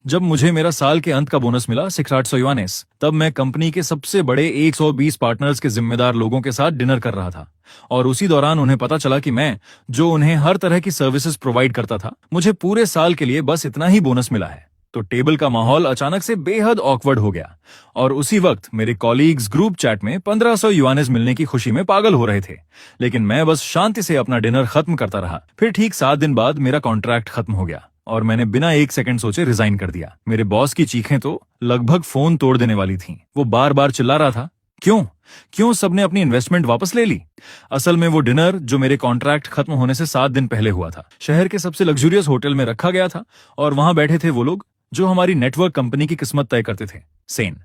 जब मुझे मेरा साल के अंत का बोनस मिला 600 युआनेस, तब मैं कंपनी के सबसे बड़े 120 पार्टनर्स के जिम्मेदार लोगों के साथ डिनर कर रहा था। और उसी दौरान उन्हें पता चला कि मैं, जो उन्हें हर तरह की सर्विसेज प्रोवाइड करता था, मुझे पूरे साल के लिए बस इतना ही बोनस मिला है। तो टेबल का माहौल अचानक से बेहद ऑकवर्ड हो गया। और उसी वक्त मेरे कॉलीग्स ग्रुप चैट में 1500 युआनेस मिलने की खुशी में पागल हो रहे थे। लेकिन मैं बस शांति से अपना डिनर खत्म करता रहा। फिर ठीक 7 दिन बाद मेरा कॉन्ट्रैक्ट खत्म हो गया और मैंने बिना एक सेकंड सोचे रिजाइन कर दिया। मेरे बॉस की चीखें तो लगभग फोन तोड़ देने वाली थीं। वो बार बार चिल्ला रहा था, क्यों सबने अपनी इन्वेस्टमेंट वापस ले ली। असल में वो डिनर जो मेरे कॉन्ट्रैक्ट खत्म होने से 7 दिन पहले हुआ था, शहर के सबसे लग्जूरियस होटल में रखा गया था। और वहां बैठे थे वो लोग जो हमारी नेटवर्क कंपनी की किस्मत तय करते थे। सेन,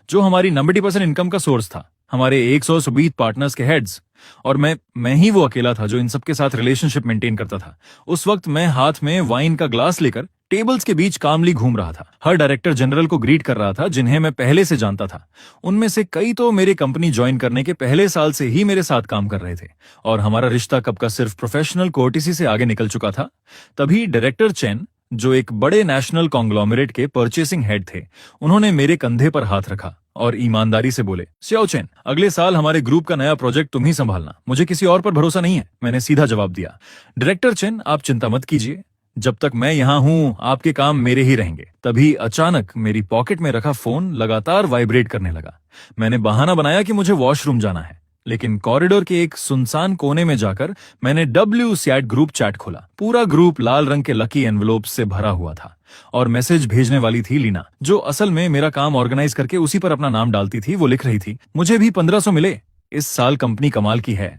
जो हमारी 90% इनकम का सोर्स था, हमारे 120 पार्टनर्स के हेड्स। और मैं ही वो अकेला था जो इन सबके साथ रिलेशनशिप मेंटेन करता था। उस वक्त मैं हाथ में वाइन का ग्लास लेकर टेबल्स के बीच कामली घूम रहा था। हर डायरेक्टर जनरल को ग्रीट कर रहा था जिन्हें मैं पहले से जानता था। उनमें से कई तो मेरे कंपनी ज्वाइन करने के पहले साल से ही मेरे साथ काम कर रहे थे और हमारा रिश्ता कब का सिर्फ प्रोफेशनल कोर्टिसी से आगे निकल चुका था। तभी डायरेक्टर चेन, जो एक बड़े नेशनल कॉन्ग्लोमरेट के परचेसिंग हेड थे, उन्होंने मेरे कंधे पर हाथ रखा और ईमानदारी से बोले, सियाओ चेन, अगले साल हमारे ग्रुप का नया प्रोजेक्ट तुम ही संभालना, मुझे किसी और पर भरोसा नहीं है। मैंने सीधा जवाब दिया, डायरेक्टर चेन, आप चिंता मत कीजिए, जब तक मैं यहाँ हूँ आपके काम मेरे ही रहेंगे। तभी अचानक मेरी पॉकेट में रखा फोन लगातार वाइब्रेट करने लगा। मैंने बहाना बनाया कि मुझे वॉशरूम जाना है, लेकिन कॉरिडोर के एक सुनसान कोने में जाकर मैंने WSAT ग्रुप चैट खोला। पूरा ग्रुप लाल रंग के लकी एनवेलोप से भरा हुआ था और मैसेज भेजने वाली थी लीना, जो असल में मेरा काम ऑर्गेनाइज करके उसी पर अपना नाम डालती थी। वो लिख रही थी, मुझे भी 1500 मिले, इस साल कंपनी कमाल की है,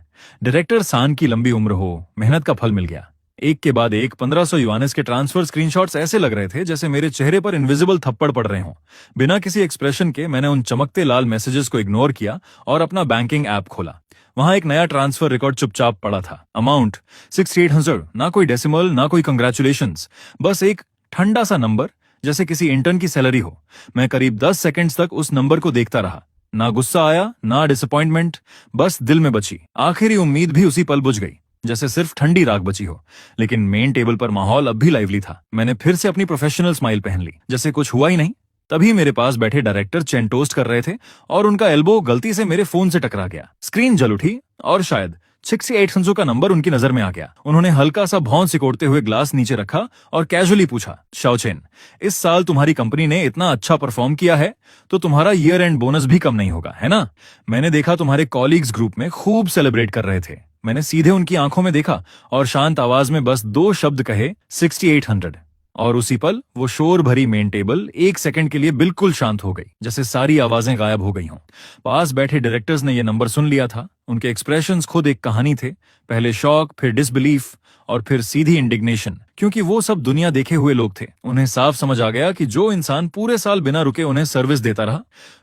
डायरेक्टर सान की लंबी उम्र हो, मेहनत का फल मिल गया। एक के बाद एक 1500 युआनेस के ट्रांसफर स्क्रीनशॉट्स ऐसे लग रहे थे जैसे मेरे चेहरे पर इनविजिबल थप्पड़ पड़ रहे हों। बिना किसी एक्सप्रेशन के मैंने उन चमकते लाल मैसेजेस को इग्नोर किया और अपना बैंकिंग ऐप खोला। वहां एक नया ट्रांसफर रिकॉर्ड चुपचाप पड़ा था। अमाउंट 6800, ना कोई डेसिमल, ना कोई कंग्रेचुलेशंस, बस एक ठंडा सा नंबर, जैसे किसी इंटर्न की सैलरी हो। मैं करीब 10 सेकंड्स तक उस नंबर को देखता रहा। ना गुस्सा आया, ना डिसअपॉइंटमेंट, बस दिल में बची आखिरी उम्मीद भी उसी पल बुझ गई, जैसे सिर्फ ठंडी राख बची हो। लेकिन मेन टेबल पर माहौल अब भी लाइवली था। मैंने फिर से अपनी प्रोफेशनल स्माइल पहन ली, जैसे कुछ हुआ ही नहीं। तभी मेरे पास बैठे डायरेक्टर चेन टोस्ट कर रहे थे और उनका एल्बो गलती से मेरे फोन से टकरा गया। स्क्रीन जल उठी और शायद 6800 का नंबर उनकी नजर में आ गया। उन्होंने हल्का सा भौं सिकोड़ते हुए ग्लास नीचे रखा और कैजुअली पूछा, शाओ चेन, इस साल तुम्हारी कंपनी ने इतना अच्छा परफॉर्म किया है तो तुम्हारा ईयर एंड बोनस भी कम नहीं होगा, है ना? मैंने देखा तुम्हारे कॉलीग्स ग्रुप में खूब सेलिब्रेट कर रहे थे। मैंने सीधे उनकी आंखों में देखा और शांत आवाज में बस 2 शब्द कहे, 6800। और उसी पल वो शोर भरी मेन टेबल 1 सेकंड के लिए बिल्कुल शांत हो गई, जैसे सारी आवाजें गायब हो गई हों। पास बैठे डायरेक्टर्स ने ये नंबर सुन लिया था। उनके एक्सप्रेशंस खुद एक कहानी थे, पहले शॉक, फिर डिसबिलीफ और फिर सीधी इंडिग्नेशन, क्योंकि वो सब दुनिया देखे हुए लोग थे। उन्हें साफ समझ आ गया कि जो इंसान पूरे साल बिना रुके उन्हें सर्विस देता रहा,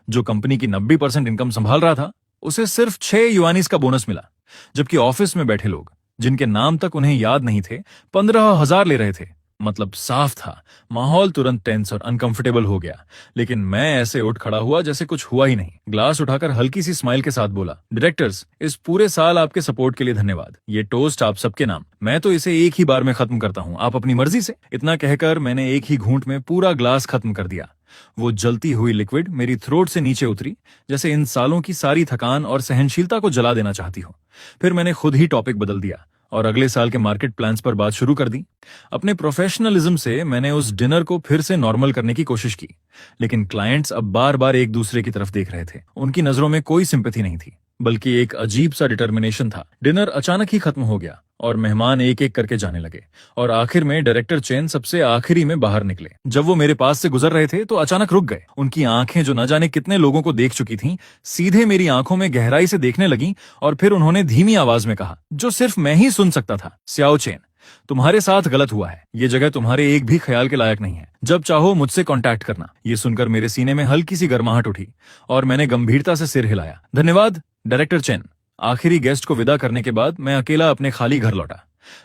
जो कंपनी की 90% इनकम संभाल रहा था, उसे सिर्फ 6 युआनीज का बोनस मिला, जबकि ऑफिस में बैठे लोग, जिनके नाम तक उन्हें याद नहीं थे, 15,000 ले रहे थे। मतलब साफ था, माहौल तुरंत टेंस और अनकंफर्टेबल हो गया। लेकिन मैं ऐसे उठ खड़ा हुआ जैसे कुछ हुआ ही नहीं। ग्लास उठाकर हल्की सी स्माइल के साथ बोला, डायरेक्टर्स, इस पूरे साल आपके सपोर्ट के लिए धन्यवाद। ये टोस्ट आप सबके नाम। मैं तो इसे एक ही बार में खत्म करता हूँ, आप अपनी मर्जी से। इतना कहकर मैंने एक ही घूंट में पूरा ग्लास खत्म कर दिया। वो जलती हुई लिक्विड मेरी थ्रोट से नीचे उतरी, जैसे इन सालों की सारी थकान और सहनशीलता को जला देना चाहती हो। फिर मैंने खुद ही टॉपिक बदल दिया और अगले साल के मार्केट प्लान्स पर बात शुरू कर दी। अपने प्रोफेशनलिज्म से मैंने उस डिनर को फिर से नॉर्मल करने की कोशिश की, लेकिन क्लाइंट्स अब बार बार एक दूसरे की तरफ देख रहे थे। उनकी नजरों में कोई सिंपैथी नहीं थी, बल्कि एक अजीब सा डिटर्मिनेशन था। डिनर अचानक ही खत्म हो गया और मेहमान एक एक करके जाने लगे और आखिर में डायरेक्टर चेन सबसे आखिरी में बाहर निकले। जब वो मेरे पास से गुजर रहे थे तो अचानक रुक गए। उनकी आंखें, जो न जाने कितने लोगों को देख चुकी थीं, सीधे मेरी आंखों में गहराई से देखने लगीं और फिर उन्होंने धीमी आवाज में कहा, जो सिर्फ मैं ही सुन सकता था, सियाओ चेन, तुम्हारे साथ गलत हुआ है। ये जगह तुम्हारे एक भी ख्याल के लायक नहीं है। जब चाहो मुझसे कांटेक्ट करना। ये सुनकर मेरे सीने में हल्की सी गर्माहट उठी और मैंने गंभीरता से सिर हिलाया। धन्यवाद डायरेक्टर चेन। आखिरी गेस्ट को विदा करने के बाद मैं अकेला अपने खाली घर लौटा।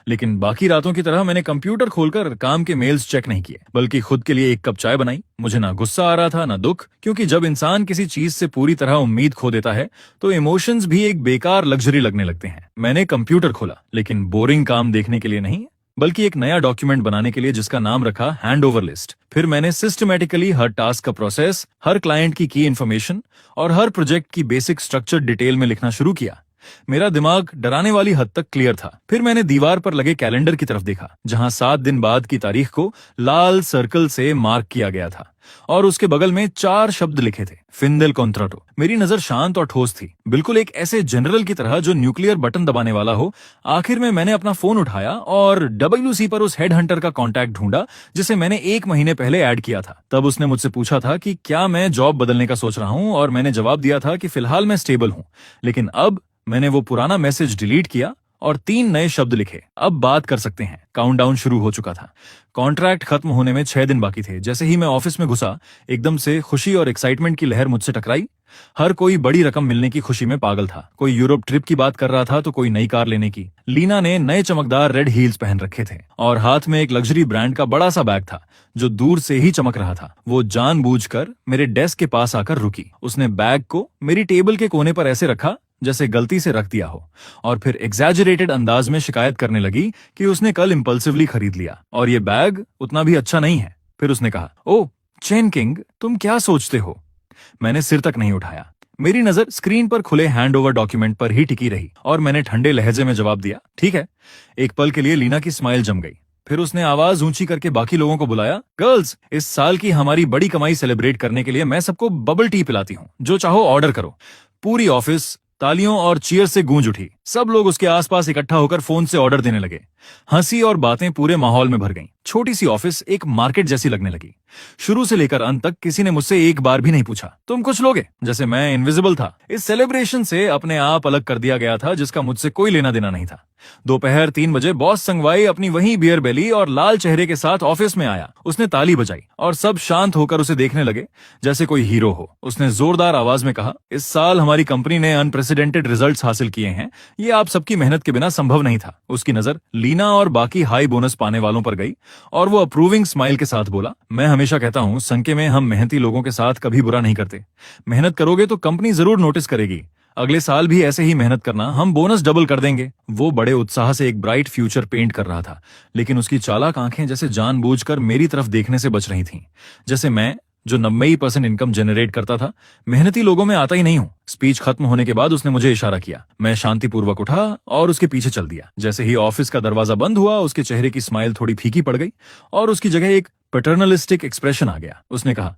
लेकिन बाकी रातों की तरह मैंने कंप्यूटर खोलकर काम के मेल्स चेक नहीं किए, बल्कि खुद के लिए एक कप चाय बनाई। मुझे ना गुस्सा आ रहा था, ना दुख, क्योंकि जब इंसान किसी चीज से पूरी तरह उम्मीद खो देता है तो इमोशंस भी एक बेकार लग्जरी लगने लगते हैं। मैंने कंप्यूटर खोला, लेकिन बोरिंग काम देखने के लिए नहीं, बल्कि एक नया डॉक्यूमेंट बनाने के लिए जिसका नाम रखा हैंड ओवर लिस्ट। फिर मैंने सिस्टमैटिकली हर टास्क का प्रोसेस, हर क्लाइंट की इन्फॉर्मेशन और हर प्रोजेक्ट की बेसिक स्ट्रक्चर डिटेल में लिखना शुरू किया। मेरा दिमाग डराने वाली हद तक क्लियर था। फिर मैंने दीवार पर लगे कैलेंडर की तरफ देखा, जहां 7 दिन बाद की तारीख को लाल सर्कल से मार्क किया गया था और उसके बगल में 4 शब्द लिखे थे, फिंदेल कॉन्ट्राटो। मेरी नजर शांत और ठोस थी, बिल्कुल एक ऐसे जनरल की तरह जो न्यूक्लियर बटन दबाने वाला हो। आखिर में मैंने अपना फोन उठाया और WC पर उस हेड हंटर का कॉन्टैक्ट ढूंढा जिसे मैंने 1 महीने पहले ऐड किया था। तब उसने मुझसे पूछा था कि क्या मैं जॉब बदलने का सोच रहा हूं, और मैंने जवाब दिया था कि फिलहाल मैं स्टेबल हूं। लेकिन अब मैंने वो पुराना मैसेज डिलीट किया और 3 नए शब्द लिखे, अब बात कर सकते हैं। काउंटडाउन शुरू हो चुका था। कॉन्ट्रैक्ट खत्म होने में 6 दिन बाकी थे। जैसे ही मैं ऑफिस में घुसा, एकदम से खुशी और एक्साइटमेंट की लहर मुझसे टकराई। हर कोई बड़ी रकम मिलने की खुशी में पागल था। कोई यूरोप ट्रिप की बात कर रहा था तो कोई नई कार लेने की। लीना ने नए चमकदार रेड हील्स पहन रखे थे और हाथ में एक लग्जरी ब्रांड का बड़ा सा बैग था जो दूर से ही चमक रहा था। वो जानबूझकर मेरे डेस्क के पास आकर रुकी। उसने बैग को मेरी टेबल के कोने पर ऐसे रखा जैसे गलती से रख दिया हो, और फिर एग्जैजरेटेड अंदाज में शिकायत करने लगी कि उसने कल इंपल्सिवली खरीद लिया और ये बैग उतना भी अच्छा नहीं है। फिर उसने कहा, ओ चेन किंग, तुम क्या सोचते हो? मैंने सिर तक नहीं उठाया। मेरी नजर स्क्रीन पर खुले हैंडओवर डॉक्यूमेंट पर ही टिकी रही और मैंने ठंडे लहजे में जवाब दिया, ठीक है। एक पल के लिए लीना की स्माइल जम गई। फिर उसने आवाज ऊंची करके बाकी लोगों को बुलाया, गर्ल्स, इस साल की हमारी बड़ी कमाई सेलिब्रेट करने के लिए मैं सबको बबल टी पिलाती हूँ, जो चाहो ऑर्डर करो। पूरी ऑफिस तालियों और चीयर से गूंज उठी। सब लोग उसके आसपास इकट्ठा होकर फोन से ऑर्डर देने लगे। हंसी और बातें पूरे माहौल में भर गईं। छोटी सी ऑफिस एक मार्केट जैसी लगने लगी। शुरू से लेकर अंत तक किसी ने मुझसे एक बार भी नहीं पूछा, तुम कुछ लोगे? जैसे मैं इनविजिबल था। इस सेलिब्रेशन से अपने आप अलग कर दिया गया था, जिसका मुझसे कोई लेना देना नहीं था। दोपहर 3 बजे बॉस संगवाई अपनी वही बियर बेली और लाल चेहरे के साथ ऑफिस में आया। उसने ताली बजाई और सब शांत होकर उसे देखने लगे जैसे कोई हीरो हो। उसने जोरदार आवाज में कहा, इस साल हमारी कंपनी ने अनप्रेसिडेंटेड रिजल्ट्स हासिल किए हैं। ये आप सबकी मेहनत के बिना संभव नहीं था। उसकी नजर लीना और बाकी हाई बोनस पाने वालों पर गई और वो अप्रूविंग स्माइल के साथ बोला, मैं हमेशा कहता हूं, संके में हम मेहनती लोगों के साथ कभी बुरा नहीं करते। मेहनत करोगे तो कंपनी जरूर नोटिस करेगी। अगले साल भी ऐसे ही मेहनत करना, हम बोनस डबल कर देंगे। वो बड़े उत्साह से एक ब्राइट फ्यूचर पेंट कर रहा था, लेकिन उसकी चालाक आंखें जैसे जानबूझकर मेरी तरफ देखने से बच रही थीं। जैसे मैं, जो 90% इनकम जनरेट करता था, मेहनती लोगों में आता ही नहीं हूं। स्पीच खत्म होने के बाद उसने मुझे इशारा किया। मैं शांतिपूर्वक उठा और उसके पीछे चल दिया। जैसे ही ऑफिस का दरवाजा बंद हुआ, उसके चेहरे की स्माइल थोड़ी फीकी पड़ गई और उसकी जगह एक पैटर्नलिस्टिक एक्सप्रेशन आ गया। उसने कहा,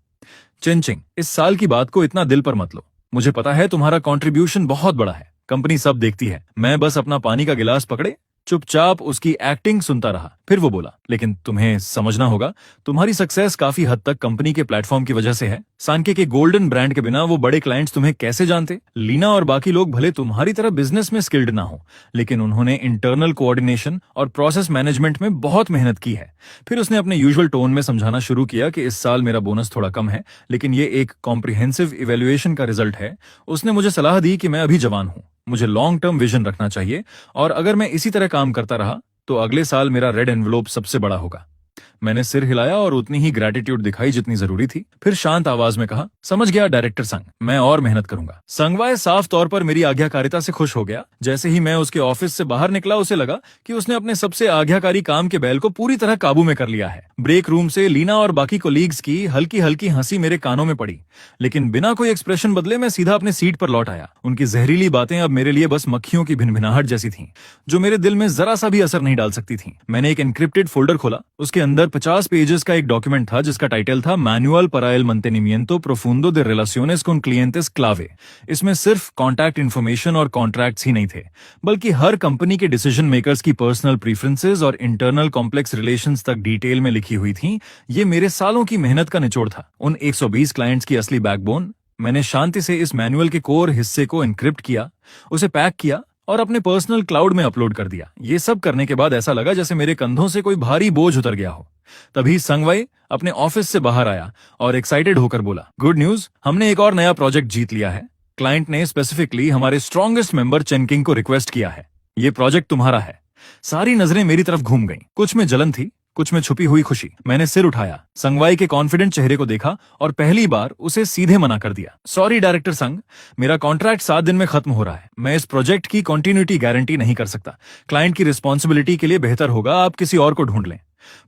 चिंचिंग, इस साल की बात को इतना दिल पर मत लो। मुझे पता है तुम्हारा कंट्रीब्यूशन बहुत बड़ा है, कंपनी सब देखती है। मैं बस अपना पानी का गिलास पकड़े चुपचाप उसकी एक्टिंग सुनता रहा। फिर वो बोला, लेकिन तुम्हें समझना होगा, तुम्हारी सक्सेस काफी हद तक कंपनी के प्लेटफॉर्म की वजह से है। सांके के गोल्डन ब्रांड के बिना वो बड़े क्लाइंट्स तुम्हें कैसे जानते? लीना और बाकी लोग भले तुम्हारी तरह बिजनेस में स्किल्ड ना हो, लेकिन उन्होंने इंटरनल कोऑर्डिनेशन और प्रोसेस मैनेजमेंट में बहुत मेहनत की है। फिर उसने अपने यूजुअल टोन में समझाना शुरू किया कि इस साल मेरा बोनस थोड़ा कम है, लेकिन ये एक कॉम्प्रिहेंसिव इवैल्यूएशन का रिजल्ट है। उसने मुझे सलाह दी कि मैं अभी जवान हूं, मुझे लॉन्ग टर्म विजन रखना चाहिए, और अगर मैं इसी तरह काम करता रहा तो अगले साल मेरा रेड एनवेलोप सबसे बड़ा होगा। मैंने सिर हिलाया और उतनी ही ग्रेटिट्यूड दिखाई जितनी जरूरी थी। फिर शांत आवाज में कहा, समझ गया डायरेक्टर संग, मैं और मेहनत करूंगा। संगवाय साफ तौर पर मेरी आज्ञाकारिता से खुश हो गया। जैसे ही मैं उसके ऑफिस से बाहर निकला, उसे लगा कि उसने अपने सबसे आज्ञाकारी काम के बैल को पूरी तरह काबू में कर लिया है। ब्रेक रूम से लीना और बाकी कोलीग्स की हल्की हल्की हंसी मेरे कानों में पड़ी, लेकिन बिना कोई एक्सप्रेशन बदले मैं सीधा अपने सीट पर लौट आया। उनकी जहरीली बातें अब मेरे लिए बस मक्खियों की भिनभिनाहट जैसी थीं, जो मेरे दिल में जरा सा भी असर नहीं डाल सकती थीं। मैंने एक एन्क्रिप्टेड फोल्डर खोला। उसके अंदर 50 पेजेस का एक डॉक्यूमेंट था जिसका टाइटल था manual para el mantenimiento profundo de relaciones con clientes clave। इसमें सिर्फ कॉन्टैक्ट इन्फॉर्मेशन और कॉन्ट्रैक्ट्स ही नहीं थे, बल्कि हर कंपनी के डिसीजन मेकर्स की पर्सनल प्रीफरेंसेस और इंटरनल कॉम्प्लेक्स रिलेशंस तक डिटेल में लिखी हुई थी। ये मेरे सालों की मेहनत का निचोड़ था, उन 120 क्लाइंट्स की असली बैकबोन। मैंने शांति से इस मैनुअल के कोर हिस्से को एन्क्रिप्ट किया, उसे पैक किया और अपने पर्सनल क्लाउड में अपलोड कर दिया। ये सब करने के बाद ऐसा लगा जैसे मेरे कंधों से कोई भारी बोझ उतर गया हो। तभी संगवाई अपने ऑफिस से बाहर आया और एक्साइटेड होकर बोला, गुड न्यूज, हमने एक और नया प्रोजेक्ट जीत लिया है। क्लाइंट ने स्पेसिफिकली हमारे स्ट्रॉन्गेस्ट मेंबर चेनकिंग को रिक्वेस्ट किया है। ये प्रोजेक्ट तुम्हारा है। सारी नजरें मेरी तरफ घूम गईं। कुछ में जलन थी, कुछ में छुपी हुई खुशी। मैंने सिर उठाया, संगवाई के कॉन्फिडेंट चेहरे को देखा और पहली बार उसे सीधे मना कर दिया। सॉरी डायरेक्टर संग, मेरा कॉन्ट्रैक्ट 7 दिन में खत्म हो रहा है। मैं इस प्रोजेक्ट की कंटिन्यूटी गारंटी नहीं कर सकता। क्लाइंट की रिस्पॉन्सिबिलिटी के लिए बेहतर होगा आप किसी और को ढूंढ लें।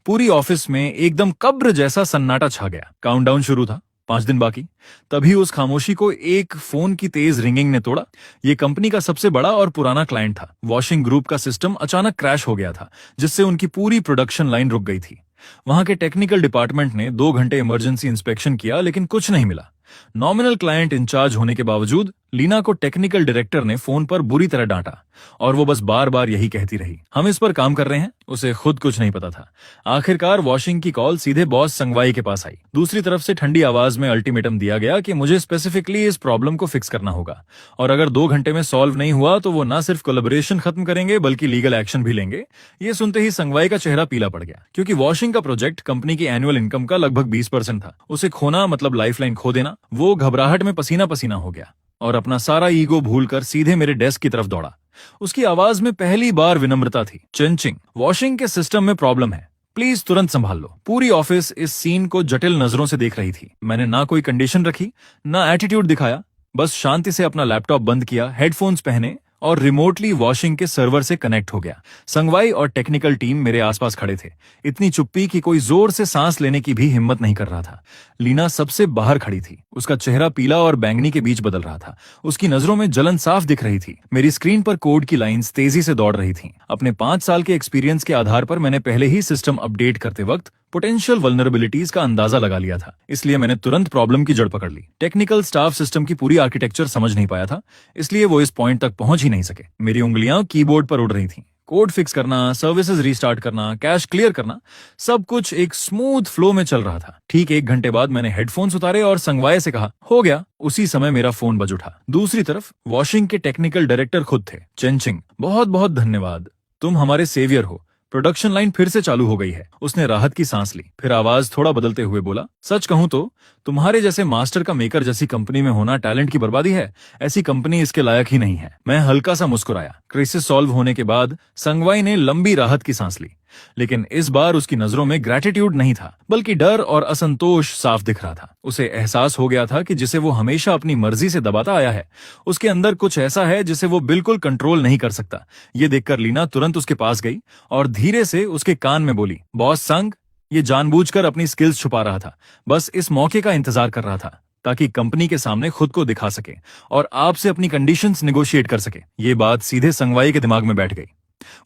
पूरी ऑफिस में एकदम कब्र जैसा सन्नाटा छा गया। काउंटडाउन शुरू था, 5 दिन बाकी। तभी उस खामोशी को एक फोन की तेज रिंगिंग ने तोड़ा। ये कंपनी का सबसे बड़ा और पुराना क्लाइंट था। वॉशिंग ग्रुप का सिस्टम अचानक क्रैश हो गया था, जिससे उनकी पूरी प्रोडक्शन लाइन रुक गई थी। वहां के टेक्निकल डिपार्टमेंट ने 2 घंटे इमरजेंसी इंस्पेक्शन किया, लेकिन कुछ नहीं मिला। नॉमिनल क्लाइंट इंचार्ज होने के बावजूद लीना को टेक्निकल डायरेक्टर ने फोन पर बुरी तरह डांटा और वो बस बार बार यही कहती रही, हम इस पर काम कर रहे हैं। उसे खुद कुछ नहीं पता था। आखिरकार वॉशिंग की कॉल सीधे बॉस संगवाई के पास आई। दूसरी तरफ से ठंडी आवाज में अल्टीमेटम दिया गया कि मुझे स्पेसिफिकली इस प्रॉब्लम को फिक्स करना होगा और अगर 2 घंटे में सॉल्व नहीं हुआ तो वो न सिर्फ कोलैबोरेशन खत्म करेंगे बल्कि लीगल एक्शन भी लेंगे। ये सुनते ही संगवाई का चेहरा पीला पड़ गया, क्योंकि वॉशिंग का प्रोजेक्ट कंपनी की एनुअल इनकम का लगभग 20% था। उसे खोना मतलब लाइफलाइन खो देना। वो घबराहट में पसीना पसीना हो गया और अपना सारा ईगो भूलकर सीधे मेरे डेस्क की तरफ दौड़ा। उसकी आवाज में पहली बार विनम्रता थी। चेंचिंग, वॉशिंग के सिस्टम में प्रॉब्लम है, प्लीज तुरंत संभाल लो। पूरी ऑफिस इस सीन को जटिल नजरों से देख रही थी। मैंने ना कोई कंडीशन रखी, ना एटीट्यूड दिखाया, बस शांति से अपना लैपटॉप बंद किया, हेडफोन्स पहने और रिमोटली वॉशिंग के सर्वर से कनेक्ट हो गया। संगवाई और टेक्निकल टीम मेरे आसपास खड़े थे। इतनी चुप्पी कि कोई जोर से सांस लेने की भी हिम्मत नहीं कर रहा था। लीना सबसे बाहर खड़ी थी। उसका चेहरा पीला और बैंगनी के बीच बदल रहा था। उसकी नजरों में जलन साफ दिख रही थी। मेरी स्क्रीन पर कोड की लाइंस तेजी से दौड़ रही थीं। अपने 5 साल के एक्सपीरियंस के आधार पर मैंने पहले ही सिस्टम अपडेट करते वक्त पोटेंशियल वल्नरेबिलिटीज का अंदाजा लगा लिया था, इसलिए मैंने तुरंत प्रॉब्लम की जड़ पकड़ ली। टेक्निकल स्टाफ सिस्टम की पूरी आर्किटेक्चर समझ नहीं पाया था, इसलिए वो इस पॉइंट तक पहुंच ही नहीं सके। मेरी उंगलियां कीबोर्ड पर उड़ रही थीं। कोड फिक्स करना, सर्विसेज रीस्टार्ट करना, कैश क्लियर करना, सब कुछ एक स्मूथ फ्लो में चल रहा था। ठीक 1 घंटे बाद मैंने हेडफोन्स उतारे और संगवाई से कहा, हो गया। उसी समय मेरा फोन बज उठा। दूसरी तरफ वॉशिंग के टेक्निकल डायरेक्टर खुद थे। चेंचिंग, बहुत बहुत धन्यवाद, तुम हमारे सेवियर हो। प्रोडक्शन लाइन फिर से चालू हो गई है। उसने राहत की सांस ली, फिर आवाज थोड़ा बदलते हुए बोला, सच कहूं तो तुम्हारे जैसे मास्टर का मेकर जैसी कंपनी में होना टैलेंट की बर्बादी है। ऐसी कंपनी इसके लायक ही नहीं है। मैं हल्का सा मुस्कुराया। क्राइसिस सॉल्व होने के बाद संगवाई ने लंबी राहत की सांस ली, लेकिन इस बार उसकी नजरों में ग्रैटिट्यूड नहीं था, बल्कि डर और असंतोष साफ दिख रहा था। उसे एहसास हो गया था कि जिसे वो हमेशा अपनी मर्जी से दबाता आया है, उसके अंदर कुछ ऐसा है जिसे वो बिल्कुल कंट्रोल नहीं कर सकता। ये देखकर लीना तुरंत उसके पास गई और धीरे से उसके कान में बोली, बॉस संग, ये जानबूझकर अपनी स्किल्स छुपा रहा था, बस इस मौके का इंतजार कर रहा था ताकि कंपनी के सामने खुद को दिखा सके और आपसे अपनी कंडीशंस नेगोशिएट कर सके। ये बात सीधे संगवाई के दिमाग में बैठ गई।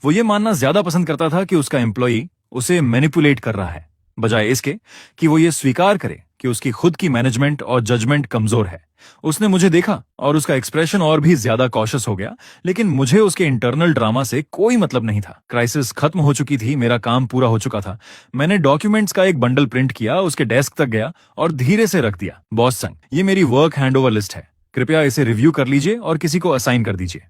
वो ये मानना ज्यादा पसंद करता था कि उसका एम्प्लॉई उसे मैनिपुलेट कर रहा है, बजाय इसके कि वो ये स्वीकार करे कि उसकी खुद की मैनेजमेंट और जजमेंट कमजोर है। उसने मुझे देखा और उसका एक्सप्रेशन और भी ज्यादा कॉशियस हो गया, लेकिन मुझे उसके इंटरनल ड्रामा से कोई मतलब नहीं था। क्राइसिस खत्म हो चुकी थी, मेरा काम पूरा हो चुका था। मैंने डॉक्यूमेंट्स का एक बंडल प्रिंट किया, उसके डेस्क तक गया और धीरे से रख दिया। बॉस संग, ये मेरी वर्क हैंडओवर लिस्ट है, कृपया इसे रिव्यू कर लीजिए और किसी को असाइन कर दीजिए।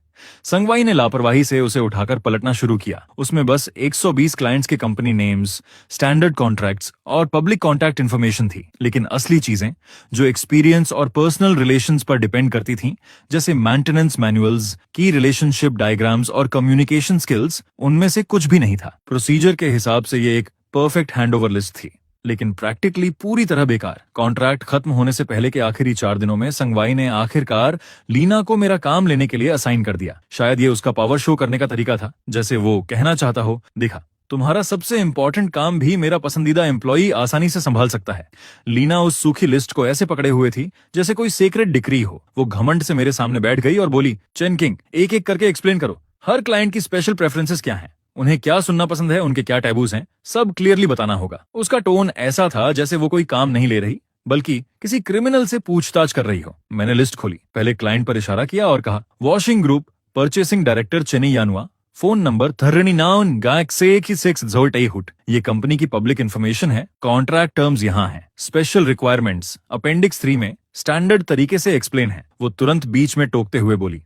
संगवाई ने लापरवाही से उसे उठाकर पलटना शुरू किया। उसमें बस 120 क्लाइंट्स के कंपनी नेम्स, स्टैंडर्ड कॉन्ट्रैक्ट्स और पब्लिक कॉन्टैक्ट इन्फॉर्मेशन थी, लेकिन असली चीजें जो एक्सपीरियंस और पर्सनल रिलेशंस पर डिपेंड करती थीं, जैसे मेंटेनेंस मैनुअल्स, की रिलेशनशिप डायग्राम्स और कम्युनिकेशन स्किल्स, उनमें से कुछ भी नहीं था। प्रोसीजर के हिसाब से ये एक परफेक्ट हैंडओवर लिस्ट थी, लेकिन प्रैक्टिकली पूरी तरह बेकार। कॉन्ट्रैक्ट खत्म होने से पहले के आखिरी 4 दिनों में संगवाई ने आखिरकार लीना को मेरा काम लेने के लिए असाइन कर दिया। शायद ये उसका पावर शो करने का तरीका था, जैसे वो कहना चाहता हो, देखा, तुम्हारा सबसे इंपॉर्टेंट काम भी मेरा पसंदीदा एम्प्लॉई आसानी से संभाल सकता है। लीना उस सूखी लिस्ट को ऐसे पकड़े हुए थी जैसे कोई सीक्रेट डिक्री हो। वो घमंड से मेरे सामने बैठ गई और बोली, चेन किंग, एक एक करके एक्सप्लेन करो। हर क्लाइंट की स्पेशल प्रेफरेंसेस क्या हैं, उन्हें क्या सुनना पसंद है, उनके क्या टैबूज हैं, सब क्लियरली बताना होगा। उसका टोन ऐसा था जैसे वो कोई काम नहीं ले रही, बल्कि किसी क्रिमिनल से पूछताछ कर रही हो। मैंने लिस्ट खोली, पहले क्लाइंट पर इशारा किया और कहा, वॉशिंग ग्रुप, परचेसिंग डायरेक्टर चेनी यानुआ, फोन नंबर 39 ये कंपनी की पब्लिक इन्फॉर्मेशन है। कॉन्ट्रैक्ट टर्म्स यहाँ हैं। स्पेशल रिक्वायरमेंट्स अपेंडिक्स 3 में स्टैंडर्ड तरीके से एक्सप्लेन है। वो तुरंत बीच में टोकते हुए बोली,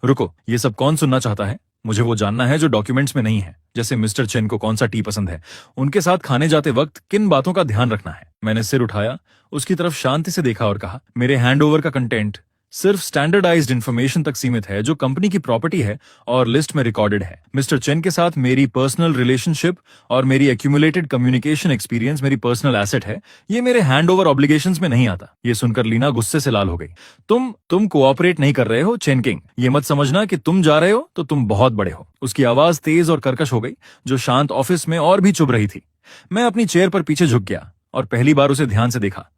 रुको, ये सब कौन सुनना चाहता है? मुझे वो जानना है जो डॉक्यूमेंट्स में नहीं है, जैसे मिस्टर चेन को कौन सा टी पसंद है, उनके साथ खाने जाते वक्त किन बातों का ध्यान रखना है। मैंने सिर उठाया, उसकी तरफ शांति से देखा और कहा, मेरे हैंडओवर का कंटेंट सिर्फ स्टैंडर्डाइज्ड इन्फॉर्मेशन तक सीमित है जो कंपनी की प्रॉपर्टी है और लिस्ट में रिकॉर्डेड है। मिस्टर चेन के साथ मेरी पर्सनल रिलेशनशिप और मेरी एक्यूमुलेटेड कम्युनिकेशन एक्सपीरियंस मेरी पर्सनल एसेट है, ये मेरे हैंड ओवर ऑब्लिगेशंस में नहीं आता। ये सुनकर लीना गुस्से से लाल हो गई। तुम कोऑपरेट नहीं कर रहे हो चेन किंग, ये मत समझना कि तुम जा रहे हो तो तुम बहुत बड़े हो। उसकी आवाज तेज और कर्कश हो गई, जो शांत ऑफिस में और भी चुभ रही थी। मैं अपनी चेयर पर पीछे झुक गया और पहली बार उसे ध्यान से देखा।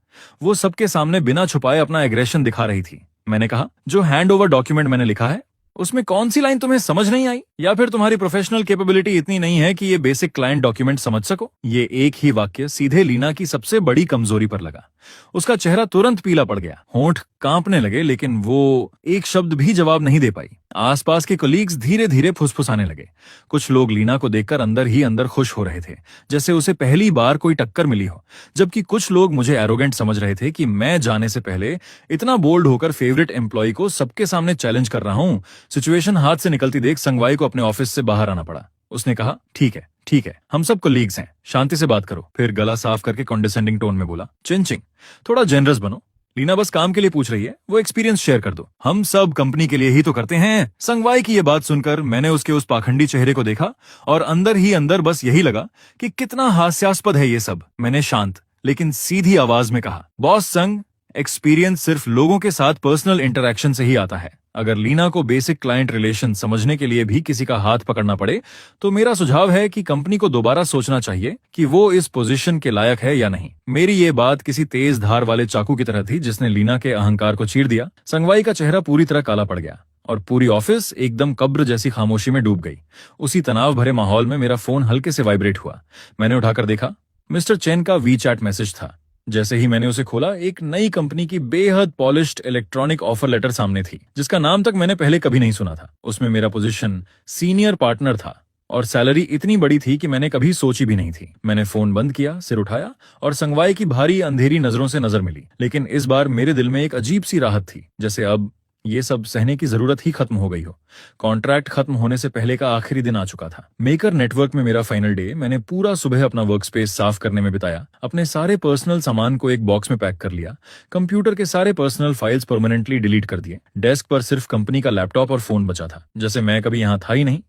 वो सबके सामने बिना छुपाए अपना एग्रेशन दिखा रही थी। मैंने कहा, जो हैंड ओवर डॉक्यूमेंट मैंने लिखा है उसमें कौन सी लाइन तुम्हें समझ नहीं आई, या फिर तुम्हारी प्रोफेशनल कैपेबिलिटी इतनी नहीं है कि ये बेसिक क्लाइंट डॉक्यूमेंट समझ सको? ये एक ही वाक्य सीधे लीना की सबसे बड़ी कमजोरी पर लगा। उसका चेहरा तुरंत पीला पड़ गया, होंठ कांपने लगे, लेकिन वो एक शब्द भी जवाब नहीं दे पाई। आसपास के कलीग्स धीरे धीरे फुसफुसाने लगे। कुछ लोग लीना को देखकर अंदर ही अंदर खुश हो रहे थे, जैसे उसे पहली बार कोई टक्कर मिली हो, जबकि कुछ लोग मुझे एरोगेंट समझ रहे थे कि मैं जाने से पहले इतना बोल्ड होकर फेवरेट एम्प्लॉय को सबके सामने चैलेंज कर रहा हूं। सिचुएशन हाथ से निकलती देख संगवाई को अपने ऑफिस से बाहर आना पड़ा। उसने कहा, ठीक है, हम सब कलीग्स हैं, शांति से बात करो। फिर गला साफ करके कॉन्डिसेंडिंग टोन में बोला, चिंचिंग, थोड़ा जेनरस बनो। लीना बस काम के लिए पूछ रही है, वो एक्सपीरियंस शेयर कर दो। हम सब कंपनी के लिए ही तो करते हैं। संगवाई की ये बात सुनकर मैंने उसके उस पाखंडी चेहरे को देखा और अंदर ही अंदर बस यही लगा कि कितना हास्यास्पद है ये सब। मैंने शांत लेकिन सीधी आवाज में कहा, बॉस संग, एक्सपीरियंस सिर्फ लोगों के साथ पर्सनल इंटरेक्शन से ही आता है। अगर लीना को बेसिक क्लाइंट रिलेशन समझने के लिए भी किसी का हाथ पकड़ना पड़े तो मेरा सुझाव है कि कंपनी को दोबारा सोचना चाहिए कि वो इस पोजीशन के लायक है या नहीं। मेरी ये बात किसी तेज धार वाले चाकू की तरह थी जिसने लीना के अहंकार को चीर दिया। संगवाई का चेहरा पूरी तरह काला पड़ गया और पूरी ऑफिस एकदम कब्र जैसी खामोशी में डूब गई। उसी तनाव भरे माहौल में मेरा फोन हल्के से वाइब्रेट हुआ। मैंने उठाकर देखा, मिस्टर चेन का वीचैट मैसेज था। जैसे ही मैंने उसे खोला, एक नई कंपनी की बेहद पॉलिश्ड इलेक्ट्रॉनिक ऑफर लेटर सामने थी, जिसका नाम तक मैंने पहले कभी नहीं सुना था। उसमें मेरा पोजीशन सीनियर पार्टनर था और सैलरी इतनी बड़ी थी कि मैंने कभी सोची भी नहीं थी। मैंने फोन बंद किया, सिर उठाया और संगवाई की भारी अंधेरी नजरों से नजर मिली। लेकिन इस बार मेरे दिल में एक अजीब सी राहत थी, जैसे अब ये सब सहने की जरूरत ही खत्म हो गई हो। कॉन्ट्रैक्ट खत्म होने से पहले का आखिरी दिन आ चुका था। मेकर नेटवर्क में मेरा फाइनल डे। मैंने पूरा सुबह अपना वर्क स्पेस साफ करने में बिताया, अपने सारे पर्सनल सामान को एक बॉक्स में पैक कर लिया, कंप्यूटर के सारे पर्सनल फाइल्स परमानेंटली डिलीट कर दिए। डेस्क पर सिर्फ कंपनी का लैपटॉप और फोन बचा था, जैसे मैं कभी यहाँ था ही नहीं।